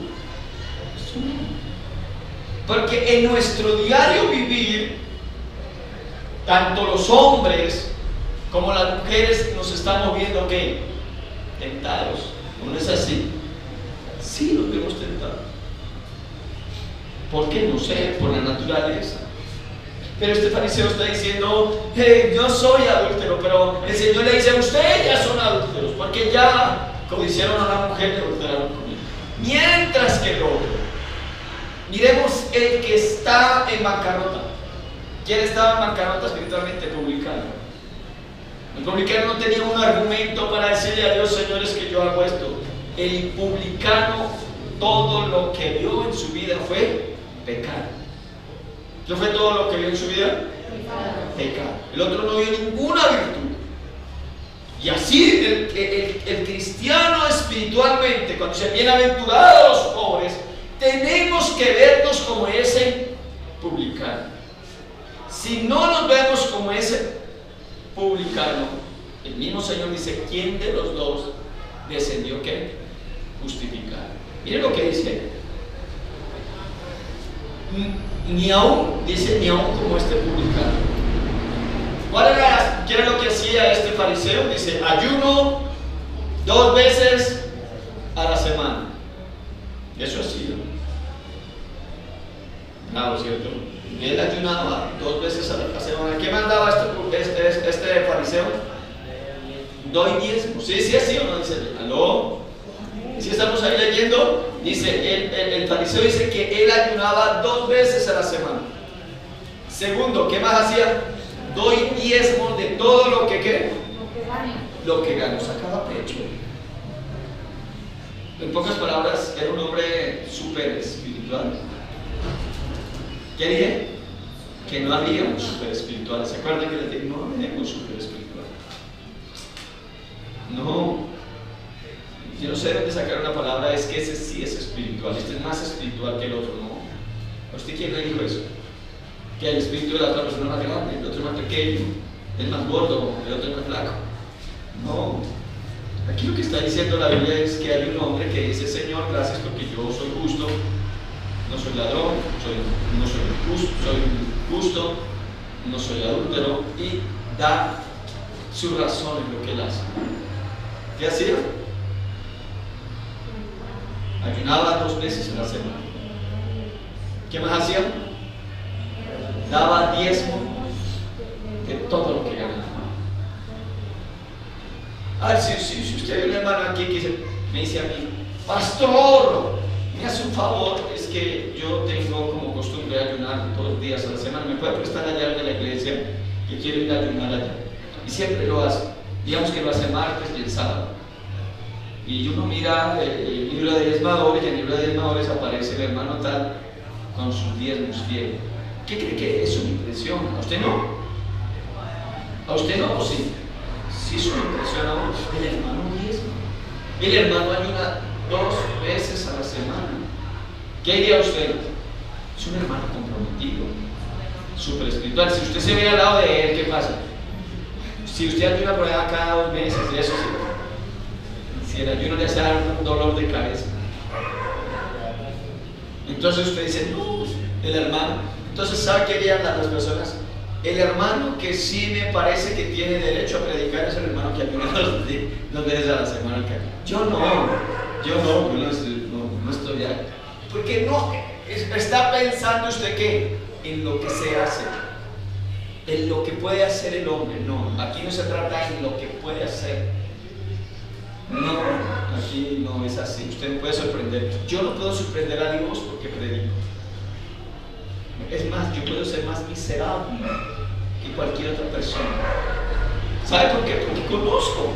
Porque en nuestro diario vivir, tanto los hombres como las mujeres nos estamos viendo ¿qué? Tentados. ¿No es así? Sí, nos vemos tentados. ¿Por qué? No sé, por la naturaleza. Pero este fariseo está diciendo, hey, yo soy adúltero, pero el Señor le dice, ustedes ya son adúlteros, porque ya codiciaron a la mujer y adulteraron con él. Mientras que el otro, miremos el que está en bancarrota. ¿Quién estaba en bancarrota espiritualmente? El publicano. El publicano no tenía un argumento para decirle a Dios, Señor, es que yo hago esto. El publicano, todo lo que vio en su vida fue pecado. ¿Qué fue todo lo que vio en su vida? Pecado. El otro no vio ninguna virtud. Y así el cristiano espiritualmente, cuando dice bienaventurados los pobres, tenemos que vernos como ese publicano. Si no nos vemos como ese publicano, el mismo Señor dice, ¿quién de los dos descendió qué? Justificar. Miren lo que dice. Ni aún, dice, ni aún como este publicano. ¿Qué era lo que hacía este fariseo? Dice, ayuno 2 veces a la semana. Eso ha sido. Bravo, ¿cierto? Él ayunaba 2 veces a la semana. ¿Qué mandaba este fariseo? Doy diezmo. ¿Sí, sí, así o no? Dice, ¿aló? Si estamos ahí leyendo, dice, el fariseo dice que él ayunaba 2 veces a la semana. Segundo, ¿qué más hacía? Doy diezmo de todo lo que ¿qué? Lo que gano, sacaba pecho. En pocas palabras, era un hombre súper espiritual. ¿Qué dije? Que no había súper espirituales. ¿Se acuerdan que les dije? No había súper espiritual. No. Yo no sé de dónde sacaron la palabra, es que ese sí es espiritual, este es más espiritual que el otro, ¿no? ¿A usted quién le dijo eso? Que el espíritu de la otra persona es más grande, el otro es más pequeño, el más gordo, el otro es más flaco. No. Aquí lo que está diciendo la Biblia es que hay un hombre que dice, Señor, gracias porque yo soy justo, no soy ladrón, no soy justo, no soy adúltero, y da su razón en lo que él hace. ¿Qué hacía? Ayunaba 2 veces a la semana. ¿Qué más hacía? Daba diezmo de todo lo que ganaba. Si usted ve un hermano aquí que me dice a mí, pastor, me hace un favor, es que yo tengo como costumbre ayunar 2 días a la semana, ¿me puede prestar la llave de la iglesia? Que quiero ir a ayunar allá. Y siempre lo hace. Digamos que lo hace martes y el sábado. Y uno mira el libro de diezmadores, y en el libro de diezmadores aparece el hermano tal con sus diezmos fieles. ¿Qué cree que eso me impresiona? ¿A usted no? ¿A usted no o sí? Sí, eso me impresiona a uno. El hermano diezma. El hermano ayuna 2 veces a la semana. ¿Qué diría usted? Es un hermano comprometido, súper espiritual. Si usted se ve al lado de él, ¿qué pasa? Si usted ayuna por allá cada 2 meses, eso sí. Si el ayuno le hace un dolor de cabeza, entonces usted dice, no, el hermano. Entonces, ¿sabe qué dirían las personas? El hermano que sí me parece que tiene derecho a predicar es el hermano que ayuna 2 veces a la semana. Yo no estoy ahí. Porque no, está pensando usted que en lo que se hace, en lo que puede hacer el hombre. No, aquí no se trata en lo que puede hacer. No, aquí no es así. Usted me puede sorprender. Yo no puedo sorprender a Dios porque predico. Es más, yo puedo ser más miserable que cualquier otra persona. ¿Sabe por qué? Porque conozco,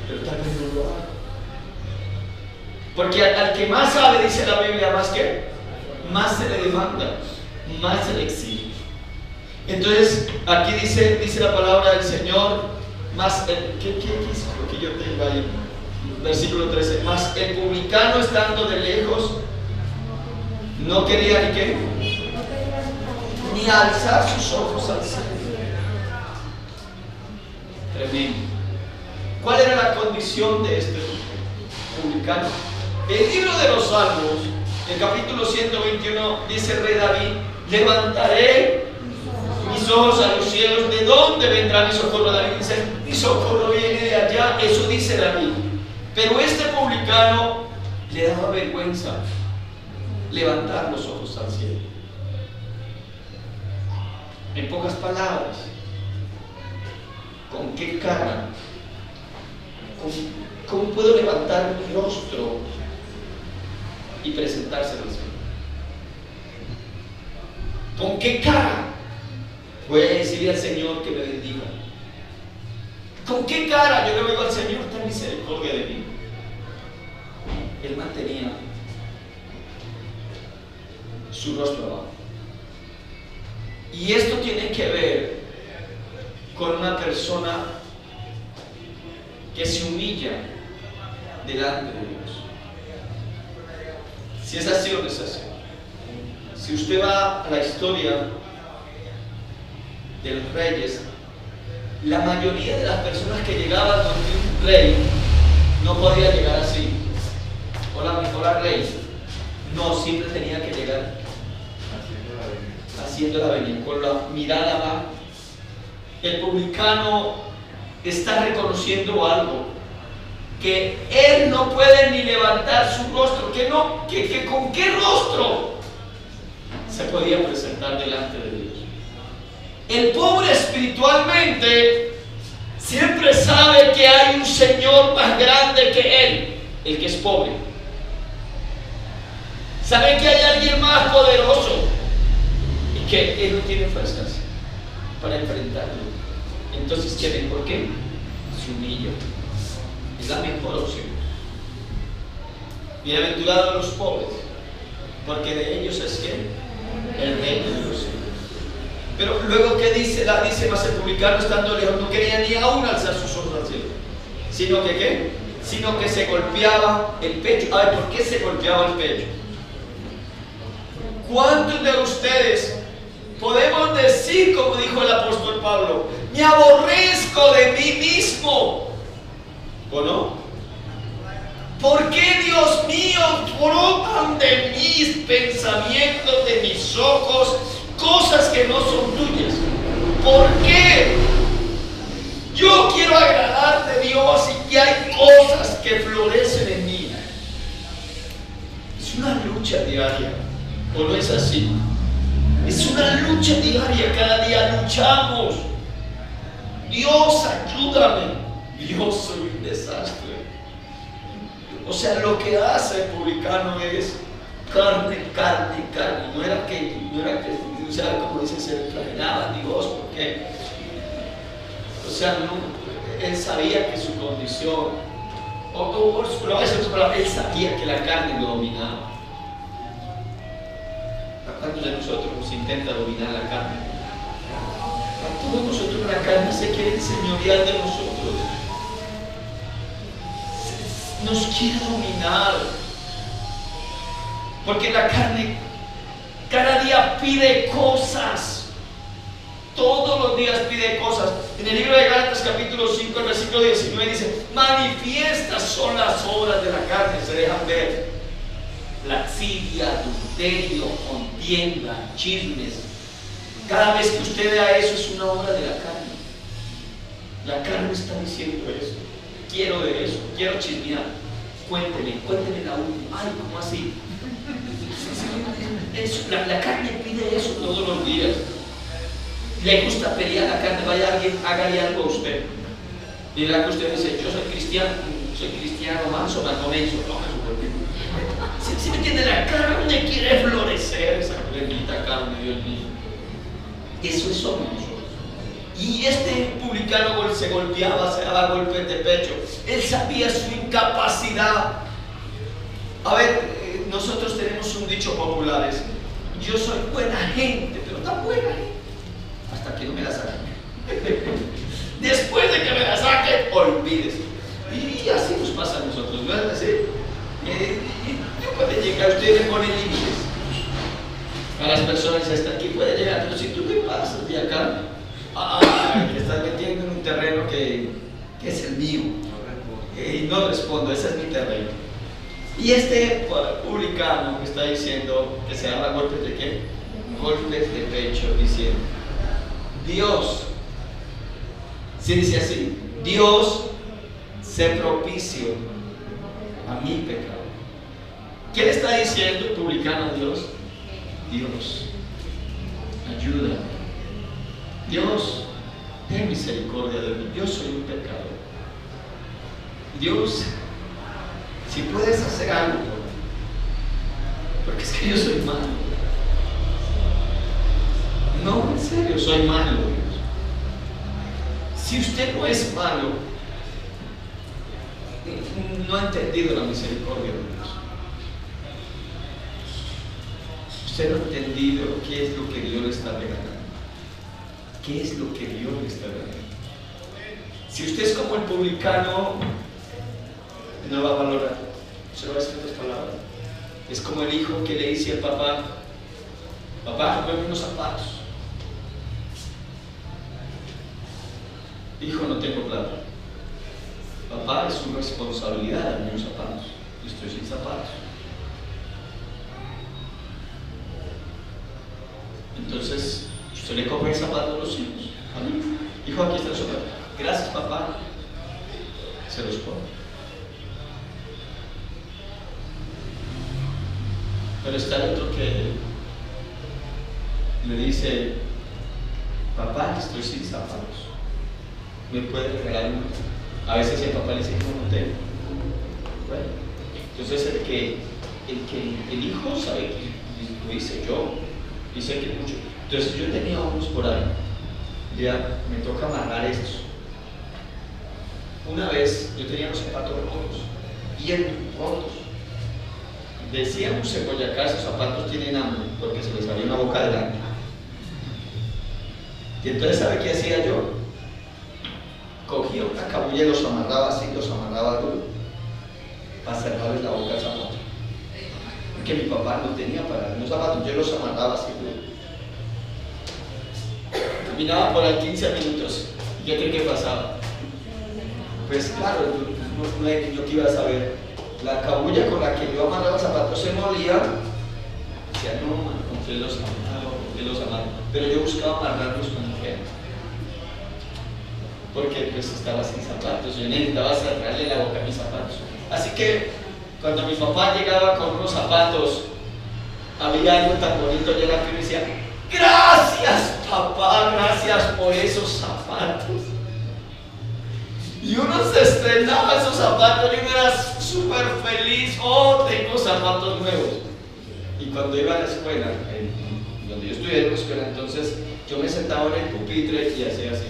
pero tal vez no lo hago. Porque al que más sabe, dice la Biblia, más se le demanda, más se le exige. Entonces, aquí dice la palabra del Señor, más, ¿qué es lo que yo tengo ahí? Versículo 13. Mas el publicano, estando de lejos, no quería ni qué, ni alzar sus ojos al cielo. Tremendo. ¿Cuál era la condición de este publicano? El libro de los Salmos, el capítulo 121, dice el rey David: levantaré mis ojos a los cielos, ¿de dónde vendrá mi socorro? David dice: mi socorro viene de allá. Eso dice David. Pero este publicano le daba vergüenza levantar los ojos al cielo. En pocas palabras, ¿con qué cara? ¿Cómo puedo levantar mi rostro y presentárselo al Señor? ¿Con qué cara voy a decirle al Señor que me bendiga? ¿Con qué cara yo le digo al Señor: ten misericordia de mí? Él mantenía su rostro abajo. Y esto tiene que ver con una persona que se humilla delante de Dios. Si es así o no es así. Si usted va a la historia de los reyes, la mayoría de las personas que llegaban donde un rey no podía llegar así: hola rey. No, siempre tenía que llegar haciendo la venia, con la mirada abajo. El publicano está reconociendo algo: que él no puede ni levantar su rostro, que con qué rostro se podía presentar delante de Dios. El pobre espiritualmente siempre sabe que hay un Señor más grande que él, el que es pobre. Sabe que hay alguien más poderoso y que él no tiene fuerzas para enfrentarlo. Entonces, ¿qué mejor que? Se humilla. Es la mejor opción. Bienaventurados los pobres, porque de ellos es que el reino de los cielos. Pero luego, ¿qué dice? Dice: mas el publicano, estando lejos, no quería ni aún alzar sus ojos al cielo, sino que ¿qué? Sino que se golpeaba el pecho. A ver, ¿por qué se golpeaba el pecho? ¿Cuántos de ustedes podemos decir, como dijo el apóstol Pablo: me aborrezco de mí mismo? ¿O no? ¿Por qué, Dios mío, brotan de mis pensamientos, de mis ojos, cosas que no son tuyas? ¿Por qué? Yo quiero agradarte, Dios, y que hay cosas que florecen en mí. Es una lucha diaria, ¿o no es así? Es una lucha diaria, cada día luchamos. Dios, ayúdame. Dios, soy un desastre. O sea, lo que hace el publicano es carne. No era que, o sea, como dice, se flagelaba a Dios, porque, o sea, no, él sabía que su condición, él sabía que la carne lo dominaba. ¿A cuántos de nosotros nos intenta dominar la carne? A todos nosotros la carne se quiere enseñorear de nosotros. Nos quiere dominar, porque la carne cada día pide cosas, todos los días pide cosas. En el libro de Gálatas capítulo 5, el versículo 19 dice: manifiestas son las obras de la carne, se dejan ver: lascivia, adulterio, contienda, chismes. Cada vez que usted vea eso, es una obra de la carne. La carne está diciendo eso: quiero de eso, quiero chismear. Cuénteme la última. Ay, ¿cómo así? Eso, la carne pide eso todos los días. Le gusta pelear la carne. Vaya alguien, hágale algo a usted. Y la que usted dice: yo soy cristiano manso, mancomenso. ¿Sí me entiende? La carne quiere florecer, esa bendita carne, Dios mío. Eso es somos nosotros. Y este publicano se golpeaba, se daba golpes de pecho. Él sabía su incapacidad. A ver, nosotros tenemos un dicho popular: es: yo soy buena gente, pero tan buena gente hasta que no me la saquen. Después de que me la saquen, olvídese. Y así nos pasa a nosotros. sea, usted le pone límites a las personas. Hasta aquí puede llegar, pero si tú te pasas de acá, te estás metiendo en un terreno que es el mío. Y no respondo, ese es mi terreno. Y este publicano me está diciendo que se daba golpes de ¿qué? Golpes de pecho, diciendo: Dios, se dice así, Dios se propicio a mi pecado. ¿Qué le está diciendo el publicano a Dios? Dios, ayúdame. Dios, ten misericordia de mí. Yo soy un pecador. Dios, si puedes hacer algo por mí, porque es que yo soy malo. No, en serio, soy malo, Dios. Si usted no es malo, no ha entendido la misericordia de Dios. Usted no ha entendido qué es lo que Dios le está regalando. ¿Qué es lo que Dios le está regalando? Si usted es como el publicano, no va a valorar. Se lo va a decir en otras palabras. Es como el hijo que le dice al papá: papá, cómprame unos zapatos. Hijo, no tengo plata. Papá, es su responsabilidad darme unos zapatos. Yo estoy sin zapatos. Entonces, usted le compra el zapato a los hijos. A mí, hijo, aquí está el zapato. Gracias, papá. Se los pone. Pero está el otro que le dice: papá, estoy sin zapatos. ¿Me puede regalar uno? A veces el papá le dice: no tengo. Bueno, entonces el hijo sabe que lo hice yo, y sé que mucho. Entonces yo tenía unos por ahí, ya me toca amarrar estos. Una vez yo tenía los zapatos rotos, bien rotos. Decíamos en Boyacá: esos zapatos tienen hambre, porque se les salió una boca delante. Y entonces, ¿sabe qué hacía yo? Cogía una cabulla y los amarraba así, los amarraba duro, para cerrarles la boca al zapato. Porque mi papá no tenía para los zapatos, yo los amarraba así duro. Caminaba por ahí 15 minutos, ¿y qué cree que pasaba? Pues claro, no hay niño que iba a saber. La cabulla con la que yo amarraba los zapatos se molía. Decía: no, man, ¿con qué los amarro? Pero yo buscaba amarrarlos con mujer, porque pues estaba sin zapatos. Yo necesitaba cerrarle la boca a mis zapatos. Así que cuando mi papá llegaba con unos zapatos, había algo tan bonito. Yo la que decía: gracias, papá, gracias por esos zapatos. Y uno se estrenaba esos zapatos y uno era súper feliz. Oh, tengo zapatos nuevos. Y cuando iba a la escuela, donde yo estudié en la escuela, entonces yo me sentaba en el pupitre y hacía así,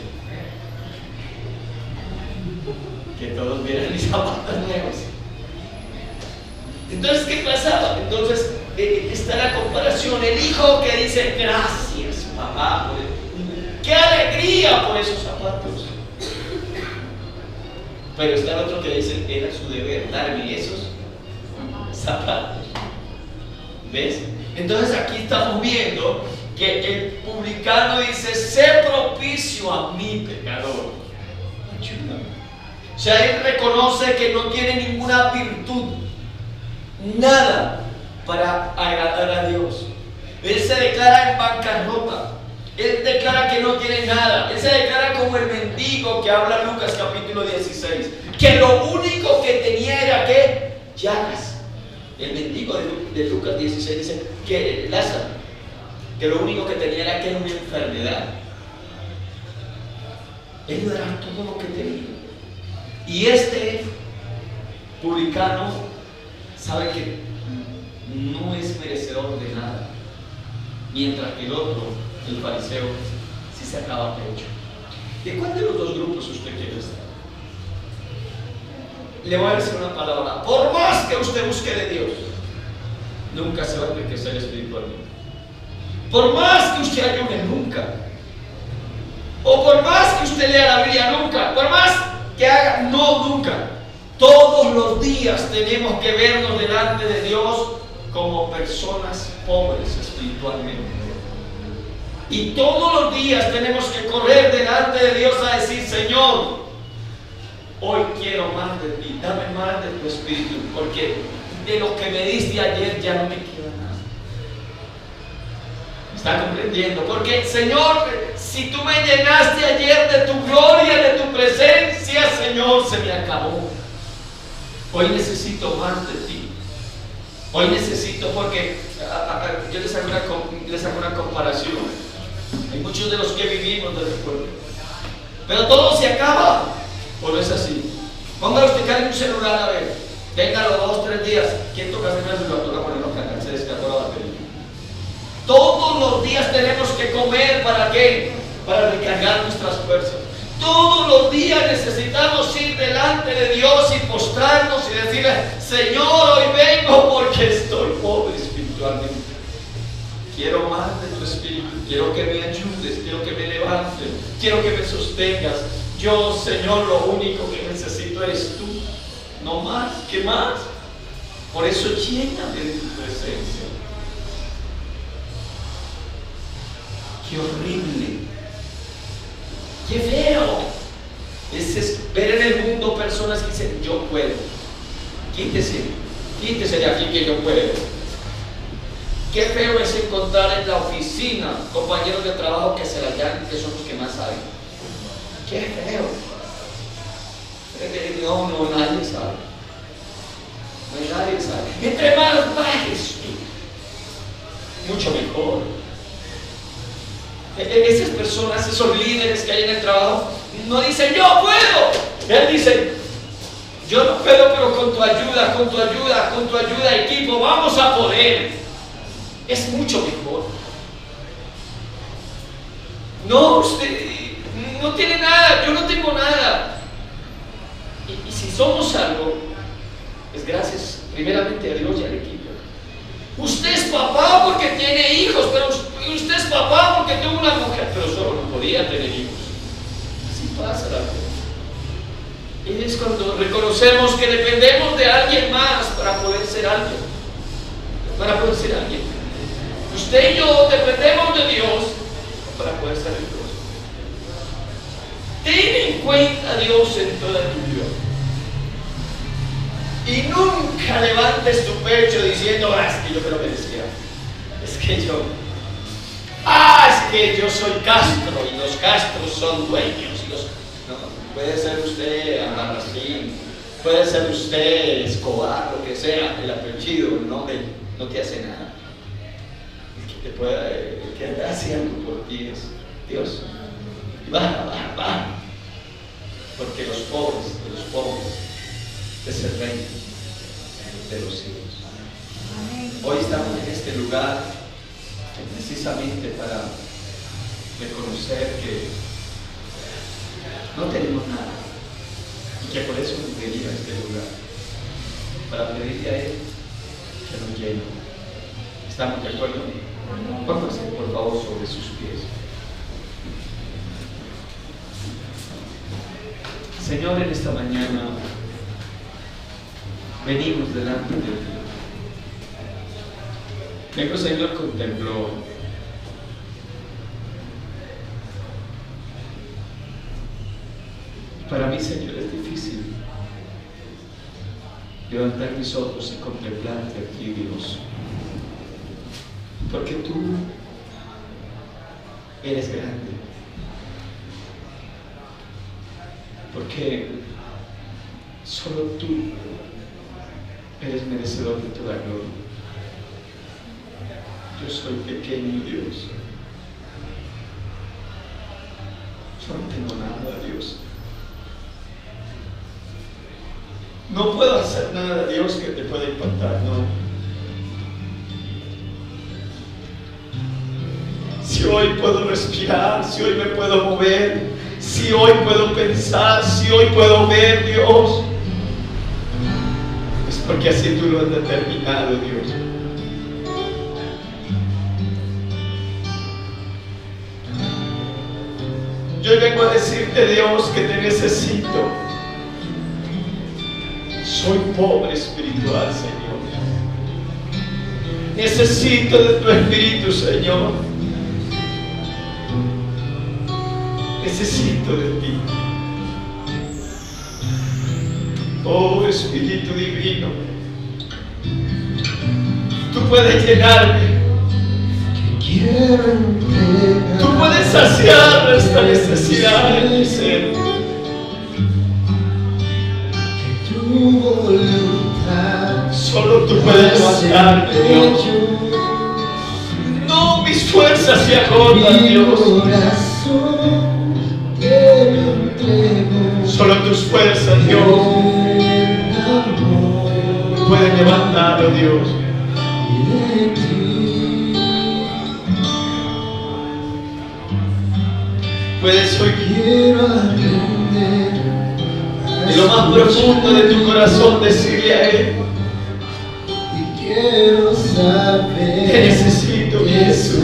que todos vieran mis zapatos nuevos. Entonces, ¿qué pasaba? Entonces, está la comparación. El hijo que dice: gracias, papá, qué alegría por esos zapatos. Pero está el otro que dice: era su deber darme esos zapatos. ¿Ves? Entonces aquí estamos viendo que el publicano dice: sé propicio a mi pecador. Ayúdame. O sea, él reconoce que no tiene ninguna virtud, nada para agradar a Dios. Él se declara en bancarrota. Él declara que no tiene nada. Él se declara como el mendigo que habla Lucas capítulo 16, que lo único que tenía era ¿qué? Llagas. El mendigo de Lucas 16 dice que Lázaro, que lo único que tenía era que era una enfermedad. Él no era todo lo que tenía. Y este publicano sabe que no es merecedor de nada, mientras que el otro, el fariseo, sí sacaba pecho. ¿De cuál de los dos grupos usted quiere estar? Le voy a decir una palabra: por más que usted busque de Dios, nunca se va a enriquecer espiritualmente. Por más que usted ayune, nunca. O por más que usted lea la Biblia, nunca. Por más que haga, no, nunca. Todos los días tenemos que vernos delante de Dios como personas pobres espiritualmente. Y todos los días tenemos que correr delante de Dios a decir: Señor, hoy quiero más de ti, dame más de tu espíritu, porque de lo que me diste ayer ya no me queda nada. ¿Me está comprendiendo? Porque, Señor, si tú me llenaste ayer de tu gloria, de tu presencia, Señor, se me acabó. Hoy necesito más de ti. Hoy necesito, porque yo les hago una comparación. Hay muchos de los que vivimos del recuerdo, pero todo se acaba, ¿o no es así? Póngalo usted en un celular, a ver, téngalo 2 o 3 días. ¿Quién toca hacer el celular? Toca ponerlo a cargar, se descargó la batería. Todos los días tenemos que comer. ¿Para qué? Para recargar nuestras fuerzas. Todos los días necesitamos ir delante de Dios y postrarnos y decirle: Señor, hoy vengo porque estoy pobre espiritualmente. Quiero más de tu espíritu, quiero que me ayudes, quiero que me levantes, quiero que me sostengas. Yo, Señor, lo único que necesito eres tú, no más. ¿Qué más? Por eso lléname de tu presencia. Qué horrible, qué feo es ver en el mundo personas que dicen: yo puedo. Quítese de aquí que yo puedo. Qué feo es encontrar en la oficina compañeros de trabajo que se la llaman, que son los que más saben. Qué feo. No, nadie sabe. Nadie sabe. Entre más bajes tú, mucho mejor. Esas personas, esos líderes que hay en el trabajo, no dicen: yo puedo. Él dice: yo no puedo, pero con tu ayuda, equipo, vamos a poder. Es mucho mejor. No, usted no tiene nada, yo no tengo nada. Y si somos algo, es gracias primeramente a Dios y al equipo. Usted es papá porque tiene hijos, pero usted es papá porque tuvo una mujer, pero solo no podía tener hijos. Así pasa la vida. Y es cuando reconocemos que dependemos de alguien más para poder ser alguien. Para poder ser alguien. Usted y yo dependemos de Dios para poder ser Dios. Ten en cuenta a Dios en toda tu vida. Y nunca levantes tu pecho diciendo: es que yo me lo merecía. Es que yo soy Castro y los Castros son dueños. No, puede ser usted Albarracín, puede ser usted Escobar, lo que sea, el apellido, el nombre, no te hace nada. El que hace algo por ti es Dios. Va. Porque los pobres es el reino de los cielos. Hoy estamos en este lugar precisamente para reconocer que no tenemos nada y que por eso hemos venido a este lugar, para pedirle a Él que nos llene. ¿Estamos de acuerdo? Pónganse por favor sobre sus pies. Señor, en esta mañana venimos delante de ti. Vengo, Señor, con temblor. Para mí, Señor, es difícil levantar mis ojos y contemplarte a ti, Dios. Porque tú eres grande. Porque solo tú eres merecedor de toda gloria. Yo soy pequeño, Dios. Yo no tengo nada, Dios. No puedo hacer nada, Dios, que te pueda impactar, no. Si hoy puedo respirar, si hoy me puedo mover, si hoy puedo pensar, si hoy puedo ver, Dios, es porque así tú lo has determinado, Dios. Yo hoy vengo a decirte, Dios, que te necesito. Soy pobre espiritual, Señor. Necesito de tu Espíritu, Señor. Necesito de ti. Oh Espíritu Divino, tú puedes llenarme. Tú puedes saciar esta necesidad en mi ser. Solo tú puedes levantarme, Dios. No, mis fuerzas se agotan, Dios. Solo tus fuerzas, Dios, pueden levantarlo, Dios. Puedes hoy, en lo más profundo de tu corazón, decirle a Él: te necesito, mi Jesús.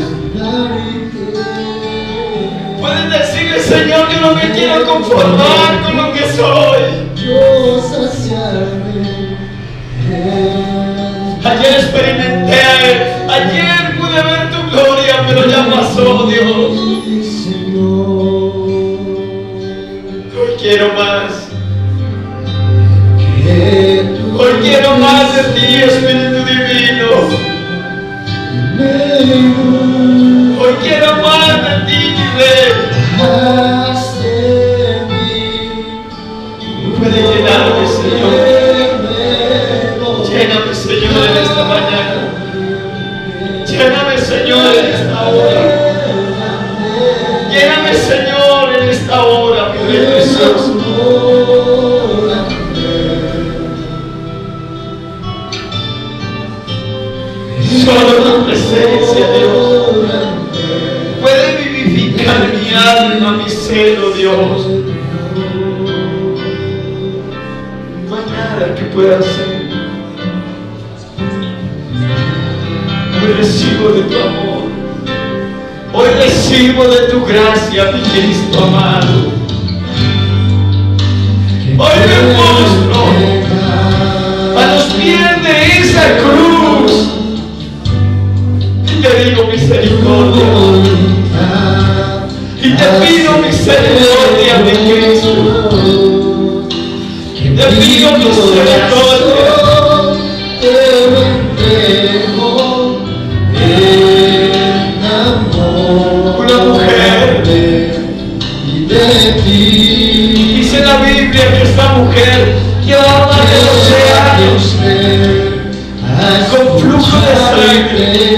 Puedes decirle: Señor, yo no me quiero conformar con lo que soy. Ayer experimenté a Él, ayer pude ver tu gloria, pero ya pasó, Dios. Hoy quiero más. Hoy quiero más de ti, Espíritu Divino. Hoy quiero más de ti, mi Rey. Puede llenarme, Señor. Lléname, Señor, en esta mañana. Lléname, Señor, en esta hora. Lléname, Señor, en esta hora, mi Rey precioso. Solo tu presencia, Dios, puede vivificar mi alma, mi ser, oh Dios. No hay nada que pueda hacer. Hoy recibo de tu amor. Hoy recibo de tu gracia, mi Cristo amado. Hoy me muestro a los pies de esa cruz. Te digo misericordia y te pido misericordia, mi Cristo. Te pido misericordia. Una mujer, dice la Biblia que esta mujer llevaba de 12 años con flujo de sangre.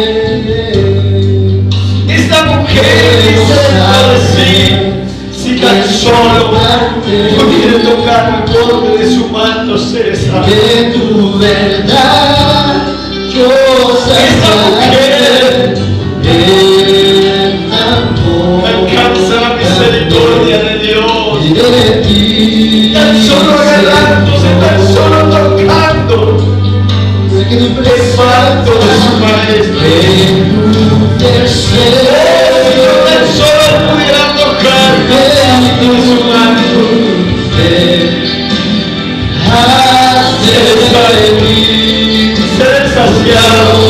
Si tan solo pudiera tocar el borde de su manto, seré salvo. De tu verdad yo saciaré el amor. Alcanza la misericordia de Dios. Y de ti, tan solo agarrándose, tan solo tocando el manto de su maestro. Tan solo pudiera tocar de su manto, seré saciado.